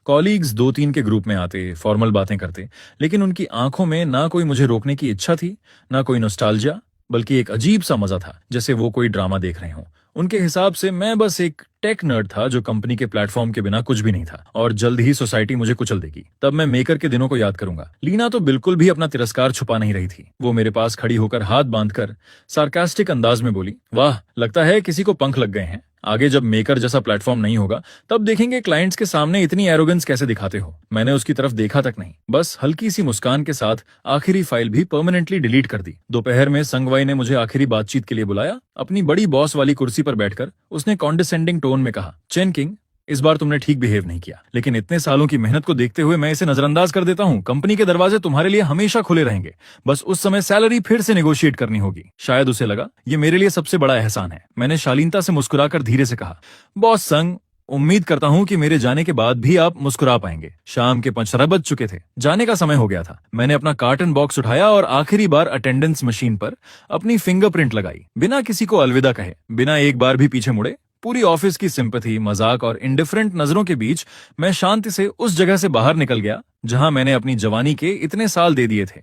कॉलीग्स 2-3 के ग्रुप में आते, फॉर्मल बातें करते, लेकिन उनकी आंखों में ना कोई मुझे रोकने की इच्छा थी, ना कोई नॉस्टैल्जिया, बल्कि एक अजीब सा मजा था, जैसे वो कोई ड्रामा देख रहे हों। उनके हिसाब से मैं बस एक टेक नर्ड था जो कंपनी के प्लेटफॉर्म के बिना कुछ भी नहीं था, और जल्द ही सोसाइटी मुझे कुचल देगी। तब मैं मेकर के दिनों को याद करूंगा। लीना तो बिल्कुल भी अपना तिरस्कार छुपा नहीं रही थी। वो मेरे पास खड़ी होकर हाथ बांधकर सार्कास्टिक अंदाज में बोली, वाह, लगता है किसी को पंख लग गए हैं। आगे जब मेकर जैसा प्लेटफॉर्म नहीं होगा तब देखेंगे क्लाइंट्स के सामने इतनी एरोगेंस कैसे दिखाते हो। मैंने उसकी तरफ देखा तक नहीं, बस हल्की सी मुस्कान के साथ आखिरी फाइल भी परमानेंटली डिलीट कर दी। दोपहर में संगवाई ने मुझे आखिरी बातचीत के लिए बुलाया। अपनी बड़ी बॉस वाली कुर्सी पर बैठकर उसने कॉन्डिसेंडिंग टोन में कहा, चेन किंग, इस बार तुमने ठीक बिहेव नहीं किया, लेकिन इतने सालों की मेहनत को देखते हुए मैं इसे नजरअंदाज कर देता हूँ। कंपनी के दरवाजे तुम्हारे लिए हमेशा खुले रहेंगे, बस उस समय सैलरी फिर से नेगोशिएट करनी होगी। शायद उसे लगा ये मेरे लिए सबसे बड़ा एहसान है। मैंने शालीनता से मुस्कुराकर धीरे से कहा, बॉस संग, उम्मीद करता हूँ कि मेरे जाने के बाद भी आप मुस्कुरा पाएंगे। शाम के 5 बज चुके थे, जाने का समय हो गया था। मैंने अपना कार्टन बॉक्स उठाया और आखिरी बार अटेंडेंस मशीन पर अपनी फिंगरप्रिंट लगाई, बिना किसी को अलविदा कहे, बिना एक बार भी पीछे मुड़े। पूरी ऑफिस की सिंपैथी, मजाक और इंडिफरेंट नजरों के बीच मैं शांति से उस जगह से बाहर निकल गया जहां मैंने अपनी जवानी के इतने साल दे दिए थे।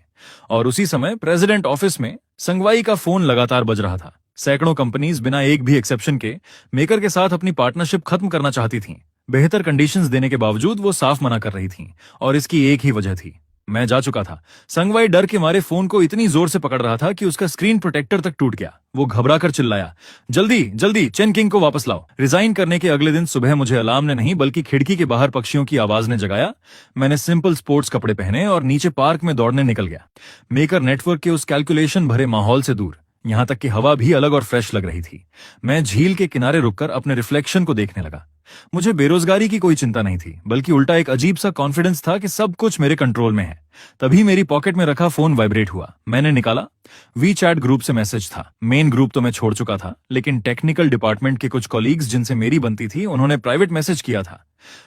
और उसी समय प्रेसिडेंट ऑफिस में संगवाई का फोन लगातार बज रहा था। सैकड़ों कंपनीज बिना एक भी एक्सेप्शन के मेकर के साथ अपनी पार्टनरशिप खत्म करना चाहती थीं। बेहतर कंडीशंस देने के बावजूद वो साफ मना कर रही थीं, और इसकी एक ही वजह थी, मैं जा चुका था। संगवाई डर के मारे फोन को इतनी जोर से पकड़ रहा था कि उसका स्क्रीन प्रोटेक्टर तक टूट गया। वो घबरा कर चिल्लाया, जल्दी जल्दी चेन किंग को वापस लाओ। रिजाइन करने के अगले दिन सुबह मुझे अलार्म ने नहीं बल्कि खिड़की के बाहर पक्षियों की आवाज ने जगाया। मैंने सिंपल स्पोर्ट्स कपड़े पहने और नीचे पार्क में दौड़ने निकल गया, मेकर नेटवर्क के उस कैलकुलेशन भरे माहौल से दूर। यहां तक कि हवा भी अलग और फ्रेश लग रही थी। मैं झील के किनारे रुककर अपने रिफ्लेक्शन को देखने लगा। मुझे बेरोजगारी की कोई चिंता नहीं थी, बल्कि उल्टा एक अजीब सा कॉन्फिडेंस था कि सब कुछ मेरे कंट्रोल में है। तभी मेरी पॉकेट में रखा फोन वाइब्रेट हुआ। मैंने निकाला। वीचैट ग्रुप से मैसेज था। मेन ग्रुप तो मैं छोड़ चुका था, लेकिन टेक्निकल डिपार्टमेंट के कुछ कॉलीग्स जिनसे मेरी बनती थी, उन्होंने प्राइवेट मैसेज किया था,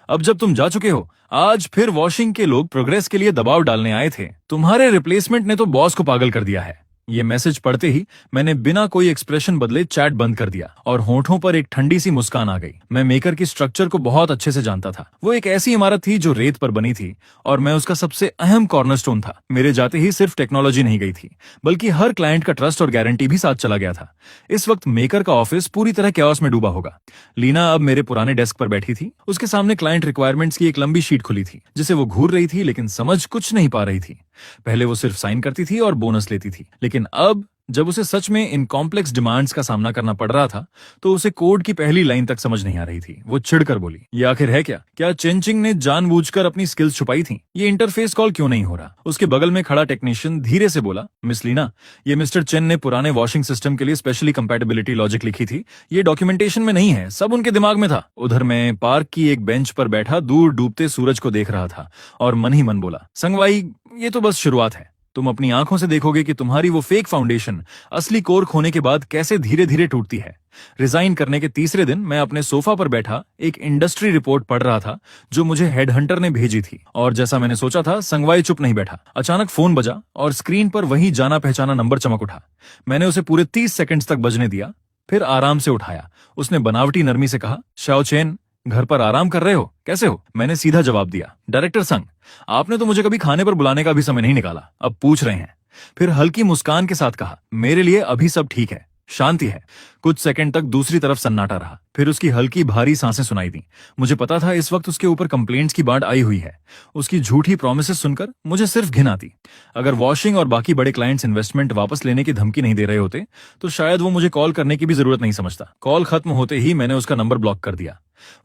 अब जब तुम जा चुके हो, आज फिर वॉशिंग के लोग प्रोग्रेस के लिए दबाव डालने आए थे। तुम्हारे रिप्लेसमेंट ने तो बॉस को पागल कर दिया है। ये मैसेज पढ़ते ही मैंने बिना कोई एक्सप्रेशन बदले चैट बंद कर दिया और होठों पर एक ठंडी सी मुस्कान आ गई। मैं मेकर की स्ट्रक्चर को बहुत अच्छे से जानता था। वो एक ऐसी इमारत थी जो रेत पर बनी थी और मैं उसका सबसे अहम कॉर्नरस्टोन था। मेरे जाते ही सिर्फ टेक्नोलॉजी नहीं गई थी, बल्कि हर क्लाइंट का ट्रस्ट और गारंटी भी साथ चला गया था। इस वक्त मेकर का ऑफिस पूरी तरह कैओस में डूबा होगा। लीना अब मेरे पुराने डेस्क पर बैठी थी। उसके सामने क्लाइंट रिक्वायरमेंट्स की एक लंबी शीट खुली थी, जिसे वो घूर रही थी लेकिन समझ कुछ नहीं पा रही थी। पहले वो सिर्फ साइन करती थी और बोनस लेती थी, लेकिन अब जब उसे सच में इन कॉम्प्लेक्स डिमांड्स का सामना करना पड़ रहा था तो उसे कोड की पहली लाइन तक समझ नहीं आ रही थी। वो चिढ़कर बोली, ये आखिर है क्या? क्या चेंचिंग ने जानबूझकर अपनी स्किल्स छुपाई थी? ये इंटरफेस कॉल क्यों नहीं हो रहा? उसके बगल में खड़ा टेक्नीशियन धीरे से बोला, मिस लीना, ये मिस्टर चेन ने पुराने वॉशिंग सिस्टम के लिए स्पेशली कंपैटिबिलिटी लॉजिक लिखी थी। ये डॉक्यूमेंटेशन में नहीं है, सब उनके दिमाग में था। उधर मैं पार्क की एक बेंच पर बैठा दूर डूबते सूरज को देख रहा था और मन ही मन बोला, संगवाई, ये तो बस शुरुआत है। तुम अपनी आंखों से देखोगे कि तुम्हारी वो फेक फाउंडेशन असली कोर खोने के बाद कैसे धीरे धीरे टूटती है। रिजाइन करने के तीसरे दिन मैं अपने सोफा पर बैठा एक इंडस्ट्री रिपोर्ट पढ़ रहा था जो मुझे हेडहंटर ने भेजी थी, और जैसा मैंने सोचा था, संगवाई चुप नहीं बैठा। अचानक फोन बजा और स्क्रीन पर वही जाना पहचाना नंबर चमक उठा। मैंने उसे पूरे 30 सेकंड्स तक बजने दिया, फिर आराम से उठाया। उसने बनावटी नरमी से कहा, शाओ चेन, घर पर आराम कर रहे हो? कैसे हो? मैंने सीधा जवाब दिया, डायरेक्टर संग, आपने तो मुझे कभी खाने पर बुलाने का भी समय नहीं निकाला, अब पूछ रहे हैं। फिर हल्की मुस्कान के साथ कहा, मेरे लिए अभी सब ठीक है, शांति है। कुछ सेकंड तक दूसरी तरफ सन्नाटा रहा, फिर उसकी हल्की भारी सांसें सुनाई दी। मुझे पता था इस वक्त उसके ऊपर कंप्लेंट्स की बाढ़ आई हुई है। उसकी झूठी प्रॉमिसेस सुनकर मुझे सिर्फ घिन आती। अगर वॉशिंग और बाकी बड़े क्लाइंट्स इन्वेस्टमेंट वापस लेने की धमकी नहीं दे रहे होते तो शायद वो मुझे कॉल करने की भी जरूरत नहीं समझता। कॉल खत्म होते ही मैंने उसका नंबर ब्लॉक कर दिया।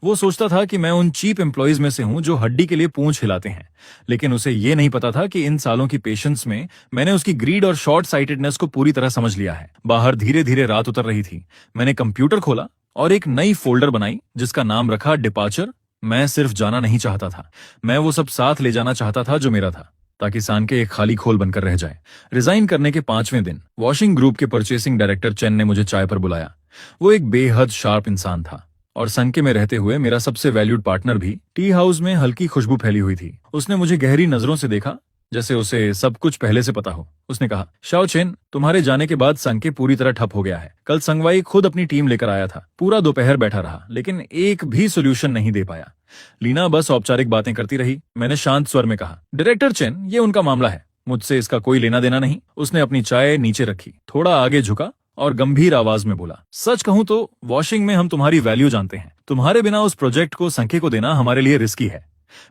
वो सोचता था कि मैं उन चीप एम्प्लॉइज में से हूं जो हड्डी के लिए पूंछ हिलाते हैं, लेकिन उसे ये नहीं पता था कि इन सालों की पेशेंस में मैंने उसकी ग्रीड और शॉर्ट साइटेडनेस को पूरी तरह समझ लिया है। बाहर धीरे धीरे रात उतर रही थी। मैंने कंप्यूटर खोला और एक नई फोल्डर बनाई जिसका नाम रखा डिपार्चर। मैं सिर्फ जाना नहीं चाहता था, मैं वो सब साथ ले जाना चाहता था जो मेरा था, ताकि सानके एक खाली खोल बनकर रह जाए। रिजाइन करने के 5वें दिन वॉशिंग ग्रुप के परचेसिंग डायरेक्टर चेन ने मुझे चाय पर बुलाया। वो एक बेहद शार्प इंसान था और संके में रहते हुए मेरा सबसे वैल्यूड पार्टनर भी। टी हाउस में हल्की खुशबू फैली हुई थी। उसने मुझे गहरी नजरों से देखा, जैसे उसे सब कुछ पहले से पता हो। उसने कहा, शाओ चेन, तुम्हारे जाने के बाद संके पूरी तरह ठप हो गया है। कल संगवाई खुद अपनी टीम लेकर आया था, पूरा दोपहर बैठा रहा, लेकिन एक भी सोल्यूशन नहीं दे पाया। लीना बस औपचारिक बातें करती रही। मैंने शांत स्वर में कहा, डायरेक्टर चेन, ये उनका मामला है, मुझसे इसका कोई लेना देना नहीं। उसने अपनी चाय नीचे रखी, थोड़ा आगे झुका और गंभीर आवाज में बोला, सच कहूं तो वॉशिंग में हम तुम्हारी वैल्यू जानते हैं। तुम्हारे बिना उस प्रोजेक्ट को संके को देना हमारे लिए रिस्की है।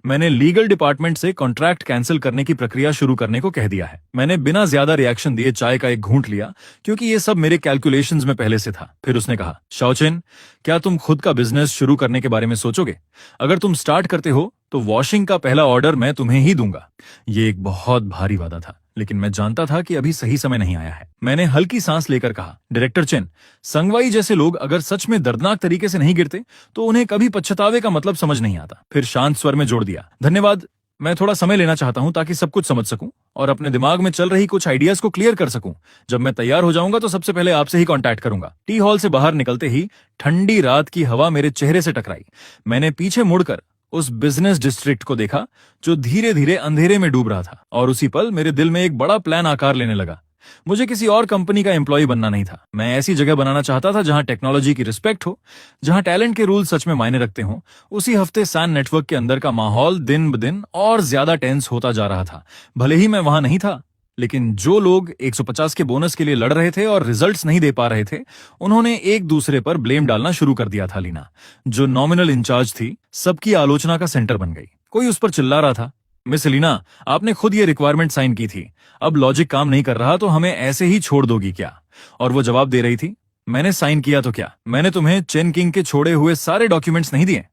मैंने लीगल डिपार्टमेंट से कॉन्ट्रैक्ट कैंसिल करने की प्रक्रिया शुरू करने को कह दिया है। मैंने बिना ज्यादा रिएक्शन दिए चाय का एक घूंट लिया, क्योंकि ये सब मेरे कैलकुलेशंस में पहले से था। फिर उसने कहा, शाओ चेन, क्या तुम खुद का बिजनेस शुरू करने के बारे में सोचोगे? अगर तुम स्टार्ट करते हो तो वॉशिंग का पहला ऑर्डर मैं तुम्हें ही दूंगा। ये एक बहुत भारी वादा था, लेकिन मैं जानता था कि अभी सही समय नहीं आया है। मैंने हल्की सांस लेकर कहा, डायरेक्टर चेन, संगवाई जैसे लोग अगर सच में दर्दनाक तरीके से नहीं गिरते तो उन्हें कभी पछतावे का मतलब समझ नहीं आता। फिर शांत स्वर में जोड़ दिया, धन्यवाद, मैं थोड़ा समय लेना चाहता हूं ताकि सब कुछ समझ सकूं और अपने दिमाग में चल रही कुछ आइडियाज को क्लियर कर सकूं। जब मैं तैयार हो जाऊंगा तो सबसे पहले आपसे ही कांटेक्ट करूंगा। टी हॉल से बाहर निकलते ही ठंडी रात की हवा मेरे चेहरे से टकराई। मैंने पीछे मुड़कर उस बिजनेस डिस्ट्रिक्ट को देखा जो धीरे धीरे अंधेरे में डूब रहा था, और उसी पल मेरे दिल में एक बड़ा प्लान आकार लेने लगा। मुझे किसी और कंपनी का एम्प्लॉय बनना नहीं था। मैं ऐसी जगह बनाना चाहता था जहां टेक्नोलॉजी की रिस्पेक्ट हो, जहां टैलेंट के रूल सच में मायने रखते हों। उसी हफ्ते सैन नेटवर्क के अंदर का माहौल दिन ब दिन और ज्यादा टेंस होता जा रहा था। भले ही मैं वहां नहीं था, लेकिन जो लोग 150 के बोनस के लिए लड़ रहे थे और रिजल्ट्स नहीं दे पा रहे थे, उन्होंने एक दूसरे पर ब्लेम डालना शुरू कर दिया था। लीना, जो नॉमिनल इंचार्ज थी, सबकी आलोचना का सेंटर बन गई। कोई उस पर चिल्ला रहा था, मिस लीना, आपने खुद ये रिक्वायरमेंट साइन की थी, अब लॉजिक काम नहीं कर रहा तो हमें ऐसे ही छोड़ दोगी क्या? और वो जवाब दे रही थी, मैंने साइन किया तो क्या, मैंने तुम्हें चेन किंग के छोड़े हुए सारे डॉक्यूमेंट्स नहीं दिए?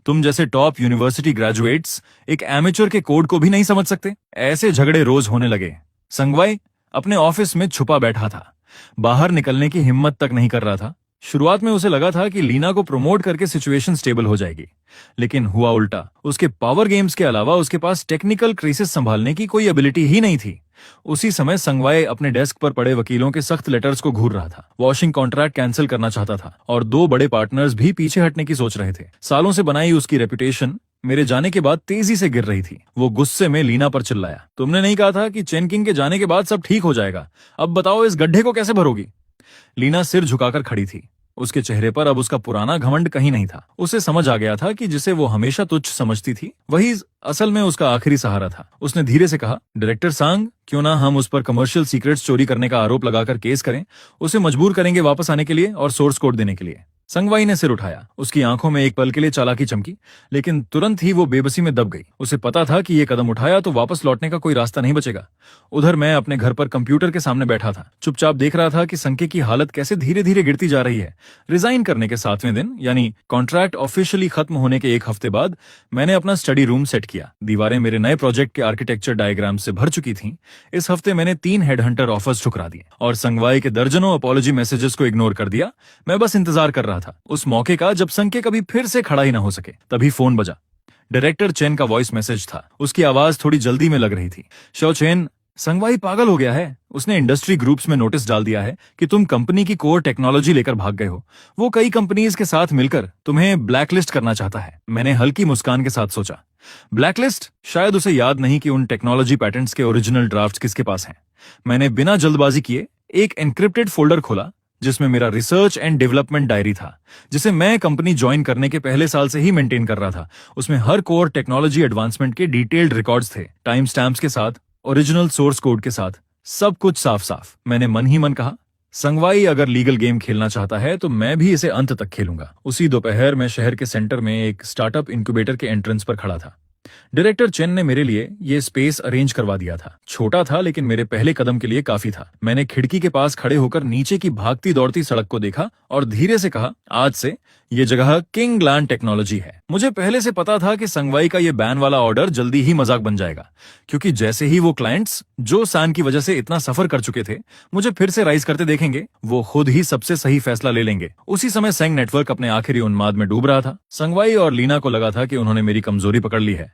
तुम जैसे टॉप यूनिवर्सिटी ग्रेजुएट्स एक एमेच्योर के कोड को भी नहीं समझ सकते? ऐसे झगड़े रोज होने लगे। संगवाई अपने ऑफिस में छुपा बैठा था, बाहर निकलने की हिम्मत तक नहीं कर रहा था। शुरुआत में उसे लगा था कि लीना को प्रमोट करके सिचुएशन स्टेबल हो जाएगी, लेकिन हुआ उल्टा। उसके पावर गेम्स के अलावा उसके पास टेक्निकल क्राइसिस संभालने की कोई एबिलिटी ही नहीं थी। उसी समय संगवाई अपने डेस्क पर पड़े वकीलों के सख्त लेटर्स को घूर रहा था। वॉशिंग कॉन्ट्रैक्ट कैंसिल करना चाहता था और 2 बड़े पार्टनर्स भी पीछे हटने की सोच रहे थे। सालों से बनाई उसकी रेपुटेशन मेरे जाने के बाद तेजी से गिर रही थी। वो गुस्से में लीना पर चिल्लाया, तुमने नहीं कहा था कि चेन किंग के जाने के बाद सब ठीक हो जाएगा? अब बताओ इस गड्ढे को कैसे भरोगी? लीना सिर झुकाकर खड़ी थी। उसके चेहरे पर अब उसका पुराना घमंड कहीं नहीं था। उसे समझ आ गया था कि जिसे वो हमेशा तुच्छ समझती थी वही असल में उसका आखिरी सहारा था। उसने धीरे से कहा, डायरेक्टर सांग, क्यों ना हम उस पर कमर्शियल सीक्रेट्स चोरी करने का आरोप लगाकर केस करें? उसे मजबूर करेंगे वापस आने के लिए और सोर्स कोड देने के लिए। संगवाई ने सिर उठाया। उसकी आंखों में एक पल के लिए चालाकी चमकी, लेकिन तुरंत ही वो बेबसी में दब गई। उसे पता था कि ये कदम उठाया तो वापस लौटने का कोई रास्ता नहीं बचेगा। उधर मैं अपने घर पर कंप्यूटर के सामने बैठा था, चुपचाप देख रहा था कि संके की हालत कैसे धीरे धीरे गिरती जा रही है। रिजाइन करने के 7वें दिन, यानी कॉन्ट्रैक्ट ऑफिशियली खत्म होने के 1 हफ्ते बाद, मैंने अपना स्टडी रूम सेट किया। दीवारें मेरे नए प्रोजेक्ट के आर्किटेक्चर डायग्राम से भर चुकी थीं। इस हफ्ते मैंने 3 हेडहंटर ऑफर्स ठुकरा दिए और संगवाई के दर्जनों अपॉलॉजी मैसेजेस को इग्नोर कर दिया। मैं बस इंतजार कर रहा था उस मौके का जब संके कभी फिर से खड़ा ही ना हो सके। तभी फोन बजा। डायरेक्टर चेन का वॉइस मैसेज था। उसकी आवाज थोड़ी जल्दी में लग रही थी। शो चेन, संगवाई पागल हो गया है। उसने इंडस्ट्री ग्रुप्स में नोटिस डाल दिया है कि तुम कंपनी की कोर टेक्नोलॉजी लेकर भाग गए हो। वो कई कंपनीज के साथ मिलकर तुम्हें ब्लैकलिस्ट करना चाहता है। मैंने हल्की मुस्कान के साथ सोचा, ब्लैकलिस्ट? शायद उसे याद नहीं कि उन टेक्नोलॉजी पैटेंट्स के ओरिजिनल ड्राफ्ट्स किसके पास हैं। मैंने बिना जल्दबाजी किए एक एन्क्रिप्टेड फोल्डर खोला जिसमें मेरा रिसर्च एंड डेवलपमेंट डायरी था, जिसे मैं कंपनी ज्वाइन करने के पहले साल से ही मेंटेन कर रहा था। उसमें हर कोर टेक्नोलॉजी एडवांसमेंट के डिटेल्ड रिकॉर्ड्स थे, टाइम स्टैम्प्स के साथ, ओरिजिनल सोर्स कोड के साथ, सब कुछ साफ साफ। मैंने मन ही मन कहा, संगवाई अगर लीगल गेम खेलना चाहता है तो मैं भी इसे अंत तक खेलूंगा। उसी दोपहर मैं शहर के सेंटर में एक स्टार्टअप इंक्यूबेटर के एंट्रेंस पर खड़ा था। डायरेक्टर चेन ने मेरे लिए ये स्पेस अरेंज करवा दिया था। छोटा था लेकिन मेरे पहले कदम के लिए काफी था। मैंने खिड़की के पास खड़े होकर नीचे की भागती दौड़ती सड़क को देखा और धीरे से कहा, आज से ये जगह किंग लैंड टेक्नोलॉजी है। मुझे पहले से पता था कि संगवाई का ये बैन वाला ऑर्डर जल्दी ही मजाक बन जाएगा, क्योंकि जैसे ही वो क्लाइंट्स जो सान की वजह से इतना सफर कर चुके थे मुझे फिर से राइज करते देखेंगे, वो खुद ही सबसे सही फैसला ले लेंगे। उसी समय सेंग नेटवर्क अपने आखिरी उन्माद में डूब रहा था। संगवाई और लीना को लगा था कि उन्होंने मेरी कमजोरी पकड़ ली है,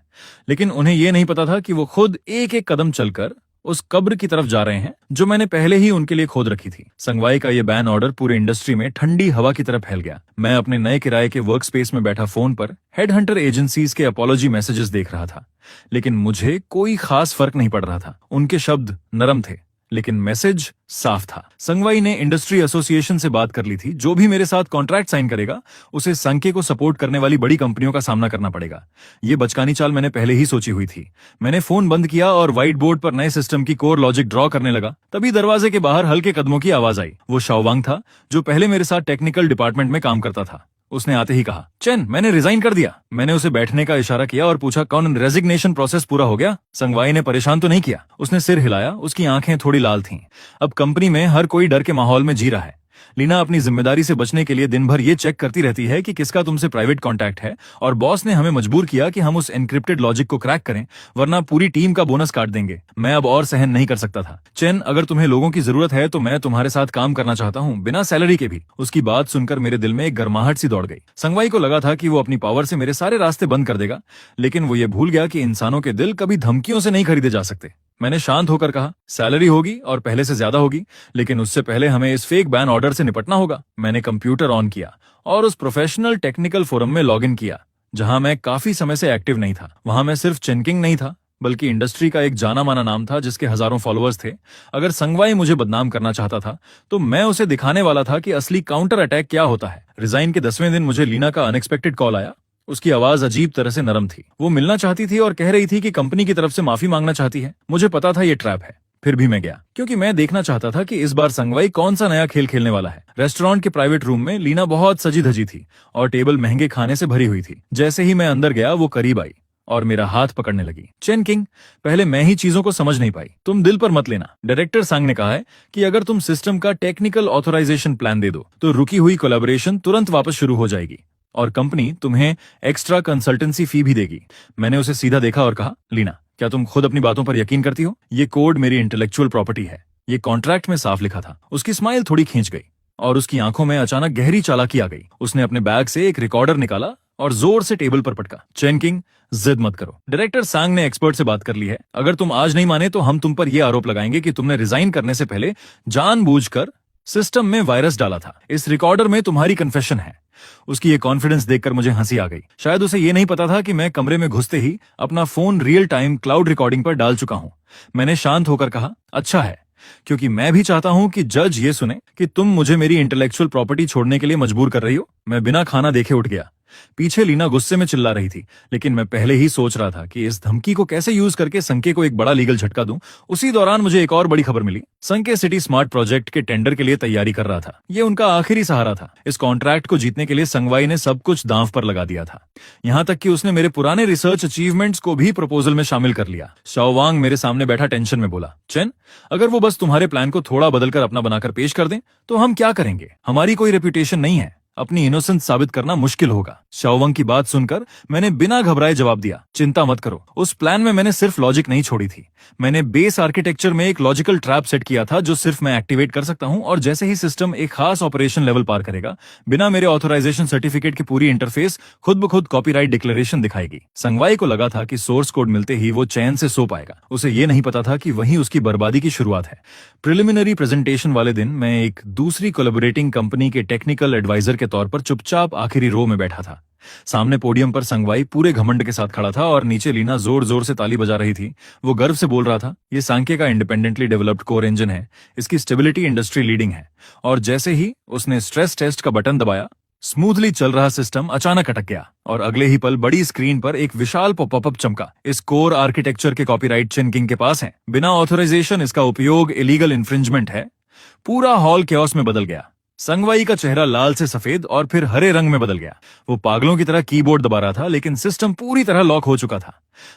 लेकिन उन्हें यह नहीं पता था कि वो खुद एक एक कदम चलकर उस कब्र की तरफ जा रहे हैं जो मैंने पहले ही उनके लिए खोद रखी थी। संगवाई का ये बैन ऑर्डर पूरी इंडस्ट्री में ठंडी हवा की तरफ फैल गया। मैं अपने नए किराए के वर्क स्पेस में बैठा फोन पर हेडहंटर एजेंसीज के अपॉलॉजी मैसेजेस देख रहा था, लेकिन मुझे कोई खास फर्क नहीं पड़ रहा था। उनके शब्द नरम थे लेकिन मैसेज साफ था। संगवाई ने इंडस्ट्री एसोसिएशन से बात कर ली थी, जो भी मेरे साथ कॉन्ट्रैक्ट साइन करेगा उसे संके को सपोर्ट करने वाली बड़ी कंपनियों का सामना करना पड़ेगा। ये बचकानी चाल मैंने पहले ही सोची हुई थी। मैंने फोन बंद किया और व्हाइट बोर्ड पर नए सिस्टम की कोर लॉजिक ड्रॉ करने लगा। तभी दरवाजे के बाहर हल्के कदमों की आवाज आई। वो शाओवांग था जो पहले मेरे साथ टेक्निकल डिपार्टमेंट में काम करता था। उसने आते ही कहा, चेन, मैंने रिजाइन कर दिया। मैंने उसे बैठने का इशारा किया और पूछा, कौन रेजिग्नेशन प्रोसेस पूरा हो गया? संगवाई ने परेशान तो नहीं किया। उसने सिर हिलाया। उसकी आंखें थोड़ी लाल थीं। अब कंपनी में हर कोई डर के माहौल में जी रहा है। लीना अपनी जिम्मेदारी से बचने के लिए दिन भर ये चेक करती रहती है कि किसका तुमसे प्राइवेट कांटेक्ट है, और बॉस ने हमें मजबूर किया कि हम उस एन्क्रिप्टेड लॉजिक को क्रैक करें, वरना पूरी टीम का बोनस काट देंगे। मैं अब और सहन नहीं कर सकता था। चेन, अगर तुम्हें लोगों की जरूरत है तो मैं तुम्हारे साथ काम करना चाहता हूँ, बिना सैलरी के भी। उसकी बात सुनकर मेरे दिल में एक गर्माहट सी दौड़ गई। संगवाई को लगा था कि वो अपनी पावर से मेरे सारे रास्ते बंद कर देगा, लेकिन वो ये भूल गया कि इंसानों के दिल कभी धमकियों से नहीं खरीदे जा सकते। मैंने शांत होकर कहा, सैलरी होगी और पहले से ज्यादा होगी, लेकिन उससे पहले हमें इस फेक बैन ऑर्डर से निपटना होगा। मैंने कंप्यूटर ऑन किया और उस प्रोफेशनल टेक्निकल फोरम में लॉगिन किया जहां मैं काफी समय से एक्टिव नहीं था। वहां मैं सिर्फ चेनकिंग नहीं था, बल्कि इंडस्ट्री का एक जाना माना नाम था जिसके हजारों फॉलोअर्स थे। अगर संगवाई मुझे बदनाम करना चाहता था तो मैं उसे दिखाने वाला था कि असली काउंटर अटैक क्या होता है। रिजाइन के 10वें दिन मुझे लीना का अनएक्सपेक्टेड कॉल आया। उसकी आवाज अजीब तरह से नरम थी। वो मिलना चाहती थी और कह रही थी कि कंपनी की तरफ से माफी मांगना चाहती है। मुझे पता था ये ट्रैप है, फिर भी मैं गया क्योंकि मैं देखना चाहता था कि इस बार संगवाई कौन सा नया खेल खेलने वाला है। रेस्टोरेंट के प्राइवेट रूम में लीना बहुत सजी धजी थी और टेबल महंगे खाने से भरी हुई थी। जैसे ही मैं अंदर गया वो करीब आई और मेरा हाथ पकड़ने लगी। चेन किंग, पहले मैं ही चीजों को समझ नहीं पाई, तुम दिल पर मत लेना। डायरेक्टर सांग ने कहा है कि अगर तुम सिस्टम का टेक्निकल ऑथराइजेशन प्लान दे दो तो रुकी हुई कोलैबोरेशन तुरंत वापस शुरू हो जाएगी और कंपनी तुम्हें एक्स्ट्रा कंसल्टेंसी फी भी देगी। मैंने उसे सीधा देखा और कहा, लीना, क्या तुम खुद अपनी बातों पर यकीन करती हो? ये कोड मेरी इंटेलेक्चुअल प्रॉपर्टी है, ये कॉन्ट्रैक्ट में साफ लिखा था। उसकी स्माइल थोड़ी खींच गई और उसकी आंखों में अचानक गहरी चालाकी आ गई। उसने अपने बैग से एक रिकॉर्डर निकाला और जोर से टेबल पर पटका। चेन किंग, जिद मत करो। डायरेक्टर सांग ने एक्सपर्ट से बात कर ली है। अगर तुम आज नहीं माने तो हम तुम पर यह आरोप लगाएंगे कि तुमने रिजाइन करने से पहले जानबूझकर सिस्टम में वायरस डाला था। इस रिकॉर्डर में तुम्हारी कन्फेशन है। उसकी ये कॉन्फिडेंस देखकर मुझे हंसी आ गई। शायद उसे ये नहीं पता था कि मैं कमरे में घुसते ही अपना phone real time cloud recording पर डाल चुका हूं। मैंने शांत होकर कहा, अच्छा है, क्योंकि मैं भी चाहता हूं कि जज ये सुने कि तुम मुझे मेरी इंटेलेक्चुअल प्रॉपर्टी छोड़ने के लिए मजबूर कर रही हो। मैं बिना खाना देखे उठ गया। पीछे लीना गुस्से में चिल्ला रही थी, लेकिन मैं पहले ही सोच रहा था कि इस धमकी को कैसे यूज करके संके को एक बड़ा लीगल झटका दूं। उसी दौरान मुझे एक और बड़ी खबर मिली। संके सिटी स्मार्ट प्रोजेक्ट के टेंडर के लिए तैयारी कर रहा था। ये उनका आखिरी सहारा था। इस कॉन्ट्रैक्ट को जीतने के लिए संगवाई ने सब कुछ दांव पर लगा दिया था। यहाँ तक कि उसने मेरे पुराने रिसर्च अचीवमेंट्स को भी प्रपोजल में शामिल कर लिया। शाओवांग मेरे सामने बैठा टेंशन में बोला, चेन, अगर वो बस तुम्हारे प्लान को थोड़ा बदलकर अपना बनाकर पेश कर दें तो हम क्या करेंगे? हमारी कोई रेपुटेशन नहीं है। अपनी इनोसेंस साबित करना मुश्किल होगा। शाओवांग की बात सुनकर मैंने बिना घबराए जवाब दिया, चिंता मत करो। उस प्लान में मैंने सिर्फ लॉजिक नहीं छोड़ी थी। मैंने बेस आर्किटेक्चर में एक लॉजिकल ट्रैप सेट किया था जो सिर्फ मैं एक्टिवेट कर सकता हूं, और जैसे ही सिस्टम एक खास ऑपरेशन लेवल पार करेगा, बिना मेरे ऑथराइजेशन सर्टिफिकेट की पूरी इंटरफेस खुद ब खुद कॉपीराइट डिक्लेरेशन दिखाएगी। संगवाई को लगा था कि सोर्स कोड मिलते ही वो चैन से सो पाएगा। उसे ये नहीं पता था कि वहीं उसकी बर्बादी की शुरुआत है। प्रिलिमिनरी प्रेजेंटेशन वाले दिन मैं एक दूसरी कोलैबोरेटिंग कंपनी के टेक्निकल एडवाइजर के तौर पर चुपचाप आखिरी रो में बैठा था। सामने पोडियम पर संगवाई पूरे घमंड के साथ खड़ा था और नीचे लीना जोर जोर से ताली बजा रही थी। वो गर्व से बोल रहा था, ये सांके का इंडिपेंडेंटली डेवलप्ड कोर इंजन है, इसकी स्टेबिलिटी इंडस्ट्री लीडिंग है। और जैसे ही उसने स्ट्रेस टेस्ट का बटन दबाया, स्मूथली चल रहा सिस्टम अचानक अटक गया और अगले ही पल बड़ी स्क्रीन पर एक विशाल पॉपअप चमका। इस कोर आर्किटेक्चर के कॉपीराइट चेन किंग के पास है। बिना ऑथराइजेशन इसका उपयोग इलीगल इन्फ्रिंजमेंट है। पूरा हॉल केओस में बदल गया। संगवाई का चेहरा लाल से सफेद और फिर हरे रंग में बदल गया। वो पागलों की तरह कीबोर्ड दबा रहा था, लेकिन सिस्टम पूरी तरह लॉक हो चुका था।